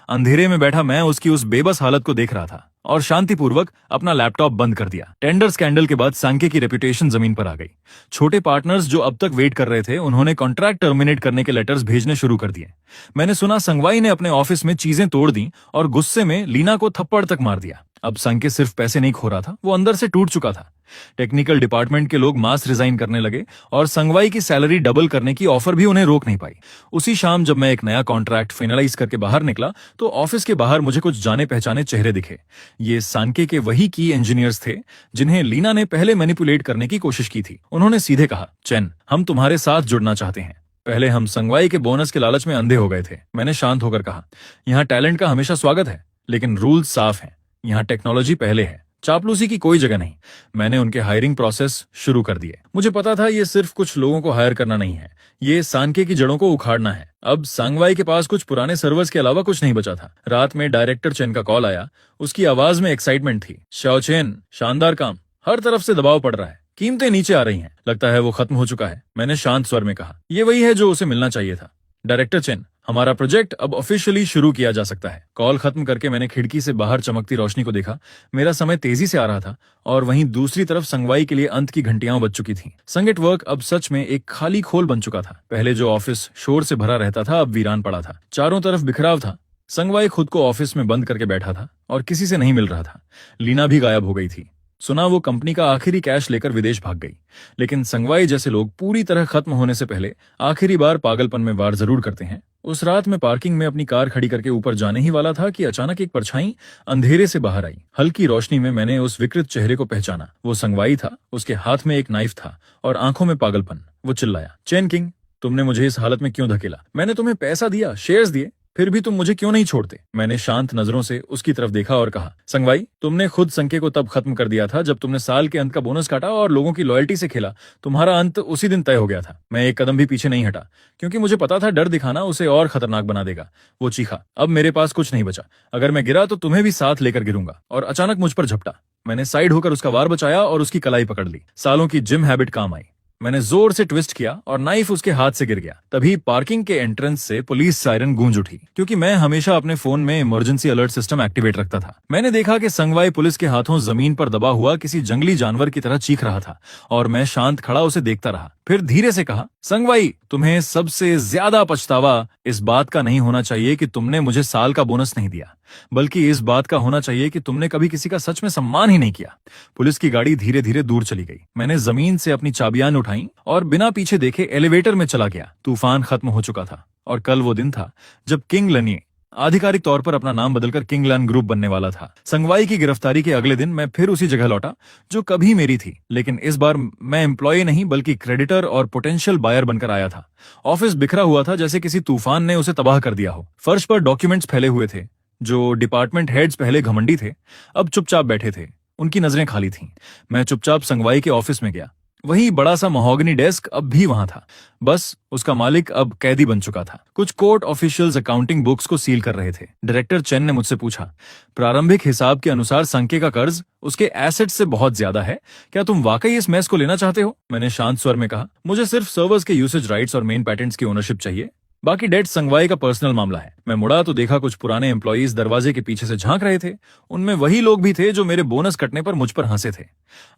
अंधेरे में बैठा मैं उसकी उस बेबस हालत को देख रहा था और शांतिपूर्वक अपना लैपटॉप बंद कर दिया। टेंडर स्कैंडल के बाद सांके की रेपुटेशन जमीन पर आ गई। छोटे पार्टनर्स जो अब तक वेट कर रहे थे, उन्होंने कॉन्ट्रैक्ट टर्मिनेट करने के लेटर्स भेजने शुरू कर दिए। मैंने सुना संगवाई ने अपने ऑफिस में चीजें तोड़ दी और गुस्से में लीना को थप्पड़ तक मार दिया। अब संके सिर्फ पैसे नहीं खो रहा था, वो अंदर से टूट चुका था। टेक्निकल डिपार्टमेंट के लोग मास रिजाइन करने लगे और संगवाई की सैलरी डबल करने की ऑफर भी उन्हें रोक नहीं पाई। उसी शाम जब मैं एक नया कॉन्ट्रैक्ट फाइनलाइज करके बाहर निकला तो ऑफिस के बाहर मुझे कुछ जाने पहचाने चेहरे दिखे। ये सांके के वही की इंजीनियर्स थे जिन्हें लीना ने पहले मैनिपुलेट करने की कोशिश की थी। उन्होंने सीधे कहा, चेन, हम तुम्हारे साथ जुड़ना चाहते हैं। पहले हम संगवाई के बोनस के लालच में अंधे हो गए थे। मैंने शांत होकर कहा, यहाँ टैलेंट का हमेशा स्वागत है, लेकिन रूल्स साफ हैं। यहाँ टेक्नोलॉजी पहले है, चापलूसी की कोई जगह नहीं। मैंने उनके हायरिंग प्रोसेस शुरू कर दिए। मुझे पता था ये सिर्फ कुछ लोगों को हायर करना नहीं है, ये सांके की जड़ों को उखाड़ना है। अब सांगवाई के पास कुछ पुराने सर्वर्स के अलावा कुछ नहीं बचा था। रात में डायरेक्टर चेन का कॉल आया। उसकी आवाज में एक्साइटमेंट थी। शाओ चेन, शानदार काम, हर तरफ से दबाव पड़ रहा है, कीमतें नीचे आ रही हैं, लगता है वो खत्म हो चुका है। मैंने शांत स्वर में कहा, ये वही है जो उसे मिलना चाहिए था। डायरेक्टर चेन, हमारा प्रोजेक्ट अब ऑफिशियली शुरू किया जा सकता है। कॉल खत्म करके मैंने खिड़की से बाहर चमकती रोशनी को देखा। मेरा समय तेजी से आ रहा था और वहीं दूसरी तरफ संगवाई के लिए अंत की घंटियां बज चुकी थीं। संगीत वर्क अब सच में एक खाली खोल बन चुका था। पहले जो ऑफिस शोर से भरा रहता था, अब वीरान पड़ा था। चारों तरफ बिखराव था। संगवाई खुद को ऑफिस में बंद करके बैठा था और किसी से नहीं मिल रहा था। लीना भी गायब हो गई थी। सुना वो कंपनी का आखिरी कैश लेकर विदेश भाग गई। लेकिन संगवाई जैसे लोग पूरी तरह खत्म होने से पहले आखिरी बार पागलपन में वार जरूर करते हैं। उस रात मैं पार्किंग में अपनी कार खड़ी करके ऊपर जाने ही वाला था कि अचानक एक परछाई अंधेरे से बाहर आई। हल्की रोशनी में मैंने उस विकृत चेहरे को पहचाना। वो संगवाई था। उसके हाथ में एक नाइफ था और आंखों में पागलपन। वो चिल्लाया, चेन किंग, तुमने मुझे इस हालत में क्यों धकेला? मैंने तुम्हें पैसा दिया, शेयर्स दिए, फिर भी तुम मुझे क्यों नहीं छोड़ते? मैंने शांत नजरों से उसकी तरफ देखा और कहा, संगवाई, तुमने खुद संके को तब खत्म कर दिया था जब तुमने साल के अंत का बोनस काटा और लोगों की लॉयल्टी से खेला। तुम्हारा अंत उसी दिन तय हो गया था। मैं एक कदम भी पीछे नहीं हटा, क्योंकि मुझे पता था डर दिखाना उसे और खतरनाक बना देगा। वो चीखा, अब मेरे पास कुछ नहीं बचा। अगर मैं गिरा तो तुम्हें भी साथ लेकर गिरूंगा। और अचानक मुझ पर झपटा। मैंने साइड होकर उसका वार बचाया और उसकी कलाई पकड़ ली। सालों की जिम हैबिट काम आई। मैंने जोर से ट्विस्ट किया और नाइफ उसके हाथ से गिर गया। तभी पार्किंग के एंट्रेंस से पुलिस सायरन गूंज उठी, क्योंकि मैं हमेशा अपने फोन में इमरजेंसी अलर्ट सिस्टम एक्टिवेट रखता था। मैंने देखा कि संगवाई पुलिस के हाथों जमीन पर दबा हुआ किसी जंगली जानवर की तरह चीख रहा था और मैं शांत खड़ा उसे देखता रहा। फिर धीरे से कहा, संगवाई, तुम्हें सबसे ज्यादा पछतावा इस बात का नहीं होना चाहिए कि तुमने मुझे साल का बोनस नहीं दिया, बल्कि इस बात का होना चाहिए कि तुमने कभी किसी का सच में सम्मान ही नहीं किया। पुलिस की गाड़ी धीरे धीरे दूर चली गई। मैंने जमीन से अपनी चाबियां उठाई और बिना पीछे देखे एलिवेटर में चला गया। तूफान खत्म हो चुका था और कल वो दिन था जब किंग लनी आधिकारिक तौर पर अपना नाम बदलकर किंगलैंड ग्रुप बनने वाला था। संगवाई की गिरफ्तारी के अगले दिन मैं फिर उसी जगह लौटा जो कभी मेरी थी, लेकिन इस बार मैं एम्प्लॉय नहीं बल्कि क्रेडिटर और पोटेंशियल बायर बनकर आया था। ऑफिस बिखरा हुआ था जैसे किसी तूफान ने उसे तबाह कर दिया हो। फर्श पर डॉक्यूमेंट्स फैले हुए थे। जो डिपार्टमेंट हेड्स पहले घमंडी थे, अब चुपचाप बैठे थे। उनकी नजरें खाली थीं। मैं चुपचाप संगवाई के ऑफिस में गया। वही बड़ा सा महोगनी डेस्क अब भी वहां था, बस उसका मालिक अब कैदी बन चुका था। कुछ कोर्ट ऑफिशियल्स अकाउंटिंग बुक्स को सील कर रहे थे। डायरेक्टर चेन ने मुझसे पूछा, प्रारंभिक हिसाब के अनुसार संके का कर्ज उसके एसेट से बहुत ज्यादा है, क्या तुम वाकई इस मैस को लेना चाहते हो? मैंने शांत स्वर में कहा, मुझे सिर्फ सर्वर्स के यूसेज राइट्स और मेन पैटेंट्स की ओनरशिप चाहिए। बाकी डेट संगवाई का पर्सनल मामला है। मैं मुड़ा तो देखा कुछ पुराने एम्प्लॉइज दरवाजे के पीछे से झांक रहे थे। उनमें वही लोग भी थे जो मेरे बोनस कटने पर मुझ पर हंसे थे।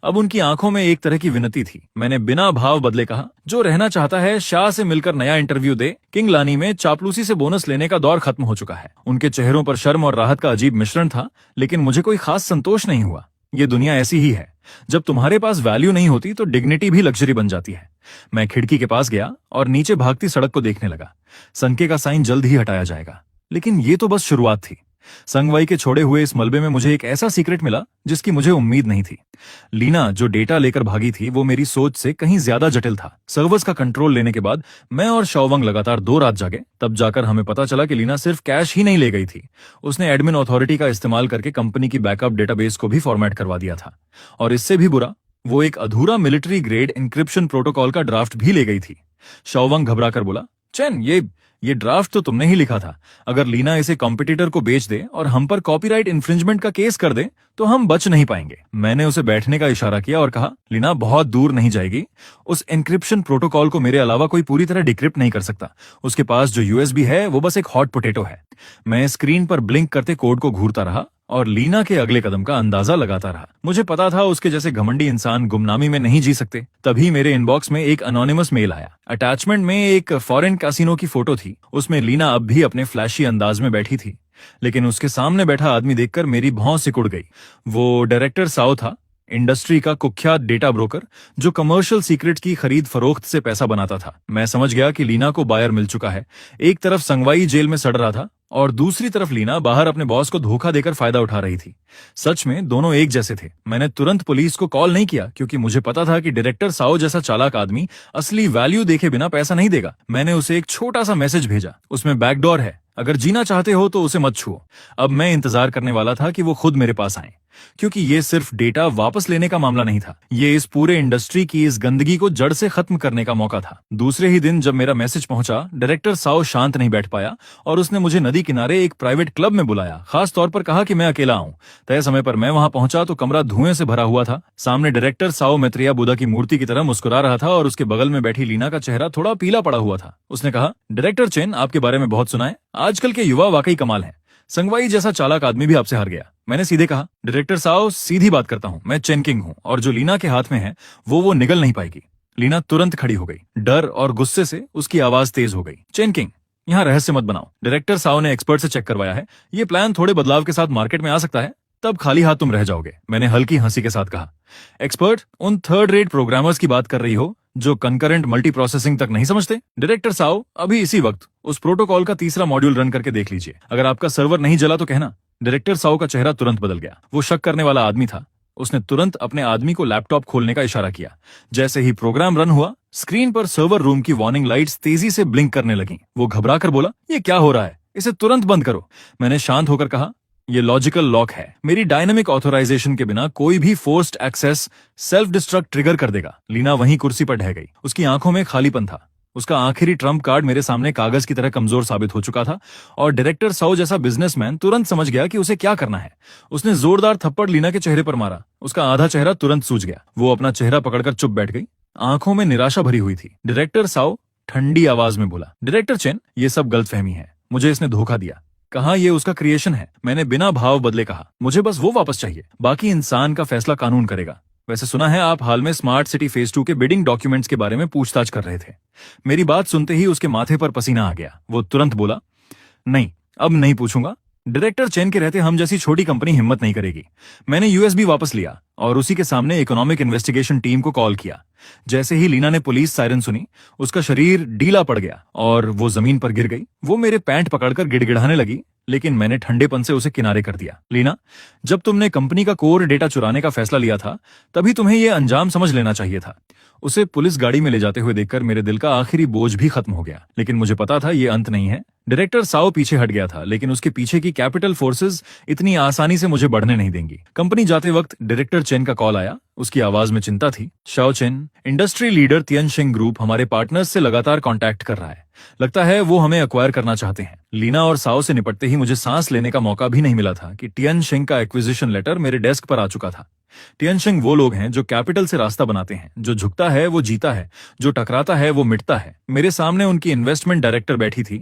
अब उनकी आंखों में एक तरह की विनती थी। मैंने बिना भाव बदले कहा, जो रहना चाहता है शाह से मिलकर नया इंटरव्यू दे। किंगलानी में चापलूसी से बोनस लेने का दौर खत्म हो चुका है। उनके चेहरों पर शर्म और राहत का अजीब मिश्रण था, लेकिन मुझे कोई खास संतोष नहीं हुआ। ये दुनिया ऐसी ही है, जब तुम्हारे पास वैल्यू नहीं होती तो डिग्निटी भी लग्जरी बन जाती है। मैं खिड़की के पास गया और नीचे भागती सड़क को देखने लगा। संके का साइन जल्द ही हटाया जाएगा, लेकिन ये तो बस शुरुआत थी। संगवाई के छोड़े हुए इस मलबे में मुझे एक ऐसा सीक्रेट मिला जिसकी मुझे उम्मीद नहीं थी। लीना जो डेटा लेकर भागी थी वो मेरी सोच से कहीं ज्यादा जटिल था। सर्वर्स का कंट्रोल लेने के बाद मैं और शौवंग लगातार 2 रात जागे। तब जाकर हमें पता चला कि लीना सिर्फ कैश ही नहीं ले गई थी, उसने एडमिन अथॉरिटी का इस्तेमाल करके कंपनी की बैकअप डेटाबेस को भी फॉर्मेट करवा दिया था। और इससे भी बुरा, वो एक अधूरा मिलिट्री ग्रेड इंक्रिप्शन प्रोटोकॉल का ड्राफ्ट भी ले गई थी। शौवंग घबरा कर बोला, चैन ये ड्राफ्ट तो तुमने ही लिखा था। अगर लीना इसे कॉम्पिटिटर को बेच दे और हम पर कॉपीराइट इन्फ्रिंजमेंट का केस कर दे तो हम बच नहीं पाएंगे। मैंने उसे बैठने का इशारा किया और कहा, लीना बहुत दूर नहीं जाएगी। उस एन्क्रिप्शन प्रोटोकॉल को मेरे अलावा कोई पूरी तरह डिक्रिप्ट नहीं कर सकता। उसके पास जो यूएसबी है वो बस एक हॉट पोटैटो है। मैं स्क्रीन पर ब्लिंक करते कोड को घूरता रहा और लीना के अगले कदम का अंदाजा लगाता रहा। मुझे पता था उसके जैसे घमंडी इंसान गुमनामी में नहीं जी सकते। तभी मेरे इनबॉक्स में एक अनोनिमस मेल आया। अटैचमेंट में एक फॉरेन कैसीनो की फोटो थी। उसमें लीना अब भी अपने फ्लैशी अंदाज में बैठी थी, लेकिन उसके सामने बैठा आदमी देखकर मेरी भौं सिकुड़ गई। वो डायरेक्टर साओ था, इंडस्ट्री का कुख्यात डेटा ब्रोकर जो कमर्शियल सीक्रेट की खरीद फरोख्त से पैसा बनाता था। मैं समझ गया कि लीना को बायर मिल चुका है। एक तरफ संगवाई जेल में सड़ रहा था और दूसरी तरफ लीना बाहर अपने बॉस को धोखा देकर फायदा उठा रही थी। सच में दोनों एक जैसे थे। मैंने तुरंत पुलिस को कॉल नहीं किया क्योंकि मुझे पता था कि डायरेक्टर साओ जैसा चालाक आदमी असली वैल्यू देखे बिना पैसा नहीं देगा। मैंने उसे एक छोटा सा मैसेज भेजा, उसमें बैकडोर है, अगर जीना चाहते हो तो उसे मत छुओ। अब मैं इंतजार करने वाला था कि वो खुद मेरे पास आए, क्योंकि ये सिर्फ डेटा वापस लेने का मामला नहीं था, ये इस पूरे इंडस्ट्री की इस गंदगी को जड़ से खत्म करने का मौका था। दूसरे ही दिन जब मेरा मैसेज पहुंचा, डायरेक्टर साओ शांत नहीं बैठ पाया और उसने मुझे नदी किनारे एक प्राइवेट क्लब में बुलाया। खास तौर पर कहा कि मैं अकेला आऊं। तय समय पर मैं वहां पहुंचा तो कमरा धुएं से भरा हुआ था। सामने डायरेक्टर साओ मैत्रेया बुद्धा की मूर्ति की तरह मुस्कुरा रहा था और उसके बगल में बैठी लीना का चेहरा थोड़ा पीला पड़ा हुआ था। उसने कहा, डायरेक्टर चेन, आपके बारे में बहुत सुना है। आजकल के युवा वाकई कमाल है। संगवाई जैसा चालाक आदमी भी आपसे हार गया। मैंने सीधे कहा, डायरेक्टर साओ, सीधी बात करता हूं, मैं चेन किंग हूं और जो लीना के हाथ में है वो निगल नहीं पाएगी। लीना तुरंत खड़ी हो गई। डर और गुस्से से उसकी आवाज तेज हो गई। चेन किंग, यहाँ रहस्य मत बनाओ। डायरेक्टर साओ ने एक्सपर्ट से चेक करवाया है, ये प्लान थोड़े बदलाव के साथ मार्केट में आ सकता है, तब खाली हाथ तुम रह जाओगे। मैंने हल्की हंसी के साथ कहा, एक्सपर्ट, उन थर्ड रेट प्रोग्रामर्स की बात कर रही हो जो कंकरेंट मल्टी प्रोसेसिंग तक नहीं समझते? डायरेक्टर साओ, अभी इसी वक्त उस प्रोटोकॉल का तीसरा मॉड्यूल रन करके देख लीजिए। अगर आपका सर्वर नहीं जला तो कहना। डायरेक्टर साओ का चेहरा तुरंत बदल गया। वो शक करने वाला आदमी था। उसने तुरंत अपने आदमी को लैपटॉप खोलने का इशारा किया। जैसे ही प्रोग्राम रन हुआ, स्क्रीन पर सर्वर रूम की वार्निंग लाइट्स तेजी से ब्लिंक करने लगी। वो घबरा कर बोला, ये क्या हो रहा है? इसे तुरंत बंद करो। मैंने शांत होकर कहा, ये लॉजिकल लॉक है। मेरी डायनामिक ऑथोराइजेशन के बिना कोई भी forced access self destruct trigger कर देगा। लीना वहीं कुर्सी पर ढह गई। उसकी आंखों में खालीपन था। उसका आखिरी ट्रम्प कार्ड मेरे सामने कागज की तरह कमजोर साबित हो चुका था और डायरेक्टर साओ जैसा बिजनेसमैन तुरंत समझ गया कि उसे क्या करना है। उसने जोरदार थप्पड़ लीना के चेहरे पर मारा। उसका आधा चेहरा तुरंत सूज गया। वो अपना चेहरा पकड़कर चुप बैठ गई। आंखों में निराशा भरी हुई थी। डायरेक्टर साओ ठंडी आवाज में बोला, डायरेक्टर चेन, ये सब गलतफहमी है। मुझे इसने धोखा दिया। कहा ये उसका क्रिएशन है। मैंने बिना भाव बदले कहा, मुझे बस वो वापस चाहिए, बाकी इंसान का फैसला कानून करेगा। वैसे सुना है आप हाल में स्मार्ट सिटी फेज 2 के बिडिंग डॉक्यूमेंट्स के बारे में पूछताछ कर रहे थे। मेरी बात सुनते ही उसके माथे पर पसीना आ गया। वो तुरंत बोला, नहीं, अब नहीं पूछूंगा। डायरेक्टर चेन के रहते हम जैसी छोटी कंपनी हिम्मत नहीं करेगी। मैंने यूएसबी वापस लिया और उसी के सामने इकोनॉमिक इन्वेस्टिगेशन टीम को कॉल किया। जैसे ही लीना ने पुलिस सायरन सुनी, उसका शरीर ढीला पड़ गया और वो जमीन पर गिर गई। वो मेरे पैंट पकड़कर गिड़गिड़ाने लगी, लेकिन मैंने ठंडेपन से उसे किनारे कर दिया। लीना, जब तुमने कंपनी का कोर डेटा चुराने का फैसला लिया था, तभी तुम्हें यह अंजाम समझ लेना चाहिए था। उसे पुलिस गाड़ी में ले जाते हुए देखकर मेरे दिल का आखिरी बोझ भी खत्म हो गया, लेकिन मुझे पता था ये अंत नहीं है। डायरेक्टर साओ पीछे हट गया था, लेकिन उसके पीछे की कैपिटल फोर्सेस इतनी आसानी से मुझे बढ़ने नहीं देंगी। कंपनी जाते वक्त डायरेक्टर चेन का कॉल आया। उसकी आवाज में चिंता थी। Shao Chen, industry leader Tianxing group हमारे पार्टनर्स से लगातार कांटेक्ट कर रहा है। लगता है वो हमें एक्वायर करना चाहते हैं। लीना और साओ से निपटते ही मुझे सांस लेने का मौका भी नहीं मिला था कि तियनशिंग का एक्विजिशन लेटर मेरे डेस्क पर आ चुका था। तियनशिंग वो लोग हैं जो कैपिटल से रास्ता बनाते हैं। जो झुकता है वो जीता है, जो टकराता है वो मिटता है। मेरे सामने उनकी इन्वेस्टमेंट डायरेक्टर बैठी थी,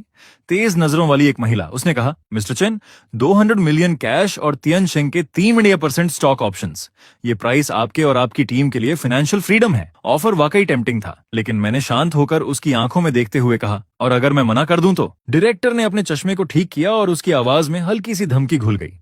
तेज नजरों वाली एक महिला। उसने कहा, मिस्टर चेन, 200 मिलियन कैश और तियनशिंग के 3% स्टॉक ऑप्शंस। ये प्राइस आपके और आपकी टीम के लिए फाइनेंशियल फ्रीडम है। ऑफर वाकई टेम्पटिंग था, लेकिन मैंने शांत होकर उसकी आंखों में देखते हुए कहा, और अगर मैं मना कर दूं तो? डायरेक्टर ने अपने चश्मे को ठीक किया और उसकी आवाज में हल्की सी धमकी घुल गई।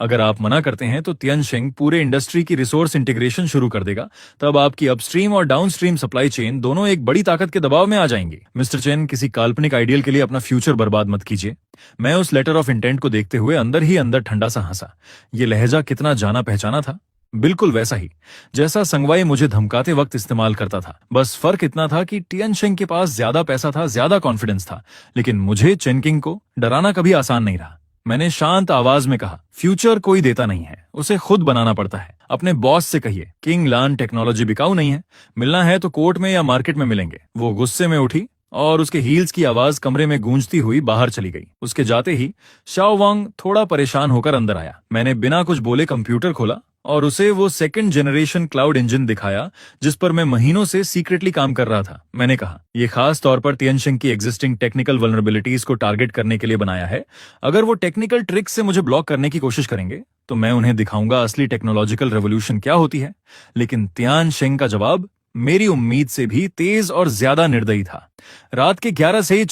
अगर आप मना करते हैं तो तियनशिंग पूरे इंडस्ट्री की रिसोर्स इंटीग्रेशन शुरू कर देगा। तब आपकी अपस्ट्रीम और डाउनस्ट्रीम सप्लाई चेन दोनों एक बड़ी ताकत के दबाव में आ जाएंगी। मिस्टर चेन, किसी काल्पनिक आइडियल के लिए अपना फ्यूचर बर्बाद मत कीजिए। मैं उस लेटर ऑफ इंटेंट को देखते हुए अंदर ही अंदर ठंडा सा हंसा। ये लहजा कितना जाना पहचाना था, बिल्कुल वैसा ही जैसा संगवाई मुझे धमकाते वक्त इस्तेमाल करता था। बस फर्क इतना था कि तियनशिंग के पास ज्यादा पैसा था, ज्यादा कॉन्फिडेंस था, लेकिन मुझे चेनकिंग को डराना कभी आसान नहीं रहा। मैंने शांत आवाज में कहा, फ्यूचर कोई देता नहीं है, उसे खुद बनाना पड़ता है। अपने बॉस से कहिए, किंग लान टेक्नोलॉजी बिकाऊ नहीं है, मिलना है तो कोर्ट में या मार्केट में मिलेंगे। वो गुस्से में उठी और उसके हील्स की आवाज कमरे में गूंजती हुई बाहर चली गई। उसके जाते ही शाओ वांग थोड़ा परेशान होकर अंदर आया। मैंने बिना कुछ बोले कंप्यूटर खोला और उसे वो सेकंड जनरेशन क्लाउड इंजन दिखाया जिस पर मैं महीनों से सीक्रेटली काम कर रहा था। मैंने कहा, ये खास तौर पर तियनशिंग की एग्जिस्टिंग टेक्निकल वल्नरेबिलिटीज को टारगेट करने के लिए बनाया है। अगर वो टेक्निकल ट्रिक से मुझे ब्लॉक करने की कोशिश करेंगे तो मैं उन्हें दिखाऊंगा असली टेक्नोलॉजिकल रेवोल्यूशन क्या होती है। लेकिन तियनशिंग का जवाब मेरी उम्मीद से भी तेज और ज्यादा निर्दयी था। रात के 11 से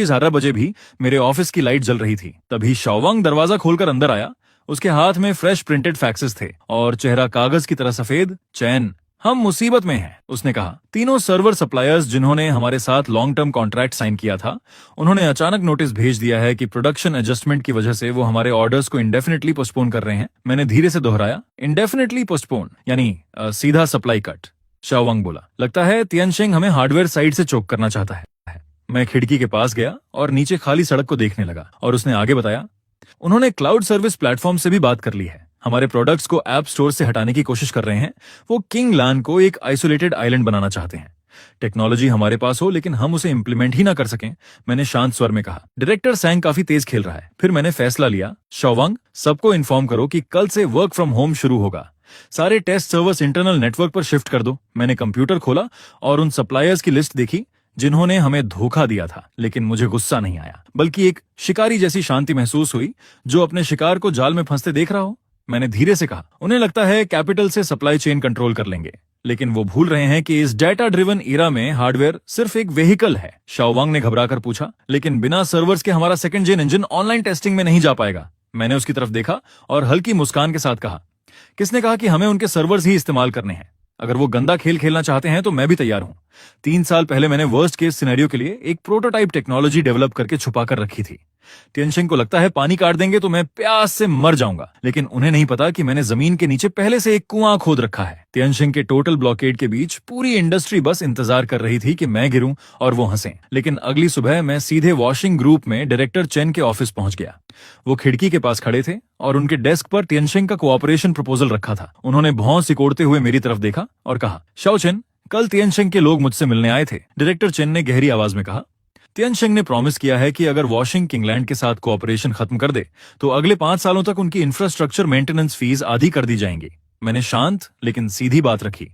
11 बजे भी मेरे ऑफिस की लाइट जल रही थी। तभी शाओ वांग दरवाजा खोलकर अंदर आया। उसके हाथ में फ्रेश प्रिंटेड फैक्सेस थे और चेहरा कागज की तरह सफेद। चैन, हम मुसीबत में हैं, उसने कहा। तीनों सर्वर सप्लायर्स जिन्होंने हमारे साथ लॉन्ग टर्म कॉन्ट्रैक्ट साइन किया था, उन्होंने अचानक नोटिस भेज दिया है कि प्रोडक्शन एडजस्टमेंट की वजह से वो हमारे ऑर्डर्स को इंडेफिनेटली पोस्टपोन कर रहे हैं। मैंने धीरे से दोहराया, इंडेफिनेटली पोस्टपोन यानी सीधा सप्लाई कट। शाओ वांग बोला, लगता है तियनशिंग हमें हार्डवेयर साइड से चोक करना चाहता है। मैं खिड़की के पास गया और नीचे खाली सड़क को देखने लगा, और उसने आगे बताया, उन्होंने क्लाउड सर्विस प्लेटफॉर्म से भी बात कर ली है। हमारे प्रोडक्ट्स को ऐप स्टोर से हटाने की कोशिश कर रहे हैं। वो किंग लान को एक आइसोलेटेड आइलैंड बनाना चाहते हैं। टेक्नोलॉजी हमारे पास हो लेकिन हम उसे इंप्लीमेंट ही ना कर सकें, मैंने शांत स्वर में कहा। डायरेक्टर सैंग काफी तेज खेल रहा है। फिर मैंने फैसला लिया, शाओ वांग, सबको इन्फॉर्म करो कि कल से वर्क फ्रॉम होम शुरू होगा। सारे टेस्ट सर्वर्स इंटरनल नेटवर्क पर शिफ्ट कर दो। मैंने कंप्यूटर खोला और उन सप्लायर्स की लिस्ट देखी जिन्होंने हमें धोखा दिया था, लेकिन मुझे गुस्सा नहीं आया, बल्कि एक शिकारी जैसी शांति महसूस हुई जो अपने शिकार को जाल में फंसते देख रहा हो। मैंने धीरे से कहा, उन्हें लगता है कैपिटल से सप्लाई चेन कंट्रोल कर लेंगे, लेकिन वो भूल रहे हैं कि इस डेटा ड्रिवन एरा में हार्डवेयर सिर्फ एक व्हीकल है। शाओ वांग ने घबराकर पूछा, लेकिन बिना सर्वर्स के हमारा second gen engine online testing में नहीं जा पाएगा। मैंने उसकी तरफ देखा और हल्की मुस्कान के साथ कहा, किसने कहा कि हमें उनके सर्वर्स ही इस्तेमाल करने हैं? अगर वो गंदा खेल खेलना चाहते हैं तो मैं भी तैयार हूं। 3 साल पहले मैंने वर्स्ट केस सिनेरियो के लिए एक प्रोटोटाइप टेक्नोलॉजी डेवलप करके छुपा कर रखी थी। तियनशिंग को लगता है पानी काट देंगे तो मैं प्यास से मर जाऊंगा, लेकिन उन्हें नहीं पता कि मैंने जमीन के नीचे पहले से एक कुआं खोद रखा है। तियनशिंग के टोटल ब्लॉकेड के बीच पूरी इंडस्ट्री बस इंतजार कर रही थी कि मैं गिरूं और वो हंसें। लेकिन अगली सुबह मैं सीधे वॉशिंग ग्रुप में डायरेक्टर चेन के ऑफिस पहुंच गया। वो खिड़की के पास खड़े थे और उनके डेस्क पर तियनशिंग का कोऑपरेशन प्रपोजल रखा था। उन्होंने भौं सिकोड़ते हुए मेरी तरफ देखा और कहा, शाओ चेन, कल तियनशिंग के लोग मुझसे मिलने आए थे। डायरेक्टर चेन ने गहरी आवाज में कहा, तियनशिंग ने प्रॉमिस किया है कि अगर वॉशिंग किंगलैंड के साथ कोऑपरेशन खत्म कर दे तो अगले 5 सालों तक उनकी इंफ्रास्ट्रक्चर मेंटेनेंस फीस आधी कर दी जाएंगी। मैंने शांत लेकिन सीधी बात रखी।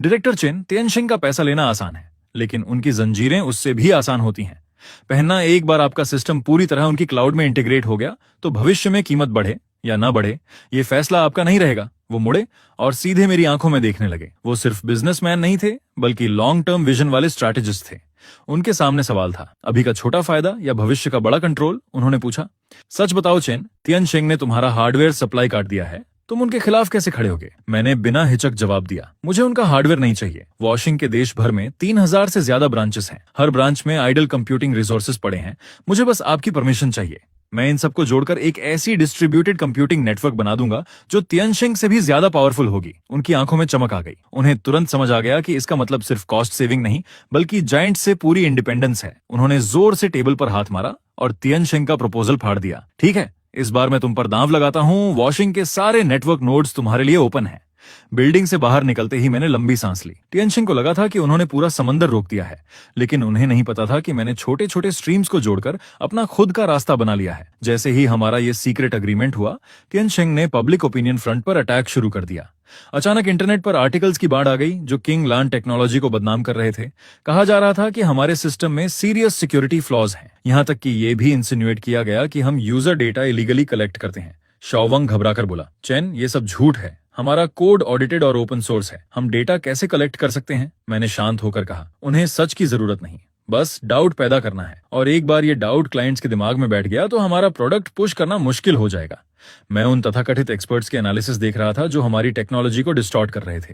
डायरेक्टर चेन, तियनशिंग का पैसा लेना आसान है, लेकिन उनकी जंजीरें उससे भी आसान होती हैं। पहनना, एक बार आपका सिस्टम पूरी तरह उनकी क्लाउड में इंटीग्रेट हो गया तो भविष्य में कीमत बढ़े या ना बढ़े, ये फैसला आपका नहीं रहेगा। वो मुड़े और सीधे मेरी आंखों में देखने लगे। वो सिर्फ बिजनेसमैन नहीं थे, बल्कि लॉन्ग टर्म विजन वाले स्ट्रैटेजिस्ट थे। उनके सामने सवाल था, अभी का छोटा फायदा या भविष्य का बड़ा कंट्रोल? उन्होंने पूछा, सच बताओ चेन, तियनशिंग ने तुम्हारा हार्डवेयर सप्लाई काट दिया है, तुम उनके खिलाफ कैसे खड़े होगे? मैंने बिना हिचक जवाब दिया, मुझे उनका हार्डवेयर नहीं चाहिए। वॉशिंग के देश भर में 3000 से ज्यादा ब्रांचेस हैं। हर ब्रांच में आइडल कंप्यूटिंग रिसोर्सेज पड़े हैं। मुझे बस आपकी परमिशन चाहिए। मैं इन सबको जोड़कर एक ऐसी डिस्ट्रीब्यूटेड कंप्यूटिंग नेटवर्क बना दूंगा जो तियनशिंग से भी ज्यादा पावरफुल होगी। उनकी आंखों में चमक आ गई। उन्हें तुरंत समझ आ गया कि इसका मतलब सिर्फ कॉस्ट सेविंग नहीं बल्कि जायंट से पूरी इंडिपेंडेंस है। उन्होंने जोर से टेबल पर हाथ मारा और तियनशिंग का प्रपोजल फाड़ दिया। ठीक है, इस बार मैं तुम पर दांव लगाता हूं। वॉशिंग के सारे नेटवर्क नोड्स तुम्हारे लिए ओपन है। बिल्डिंग से बाहर निकलते ही मैंने लंबी सांस ली। तियनशिंग को लगा था कि उन्होंने पूरा समंदर रोक दिया है, लेकिन उन्हें नहीं पता था कि मैंने छोटे छोटे स्ट्रीम्स को जोड़कर अपना खुद का रास्ता बना लिया है। जैसे ही हमारा ये सीक्रेट अग्रीमेंट हुआ, तियनशिंग ने पब्लिक ओपिनियन फ्रंट पर अटैक शुरू कर दिया। अचानक इंटरनेट पर आर्टिकल्स की बाढ़ आ गई जो किंग लान टेक्नोलॉजी को बदनाम कर रहे थे। कहा जा रहा था कि हमारे सिस्टम में सीरियस सिक्योरिटी फ्लॉज हैं। यहां तक कि यह भी इंसिनुएट किया गया कि हम यूजर डेटा इलीगली कलेक्ट करते हैं। शाओवांग घबराकर बोला, चेन, ये सब झूठ है। हमारा कोड ऑडिटेड और ओपन सोर्स है। हम डेटा कैसे कलेक्ट कर सकते हैं? मैंने शांत होकर कहा, उन्हें सच की जरूरत नहीं, बस डाउट पैदा करना है। और एक बार ये डाउट क्लाइंट्स के दिमाग में बैठ गया तो हमारा प्रोडक्ट पुश करना मुश्किल हो जाएगा। मैं उन तथाकथित एक्सपर्ट्स के एनालिसिस देख रहा था जो हमारी टेक्नोलॉजी को डिस्टॉर्ट कर रहे थे।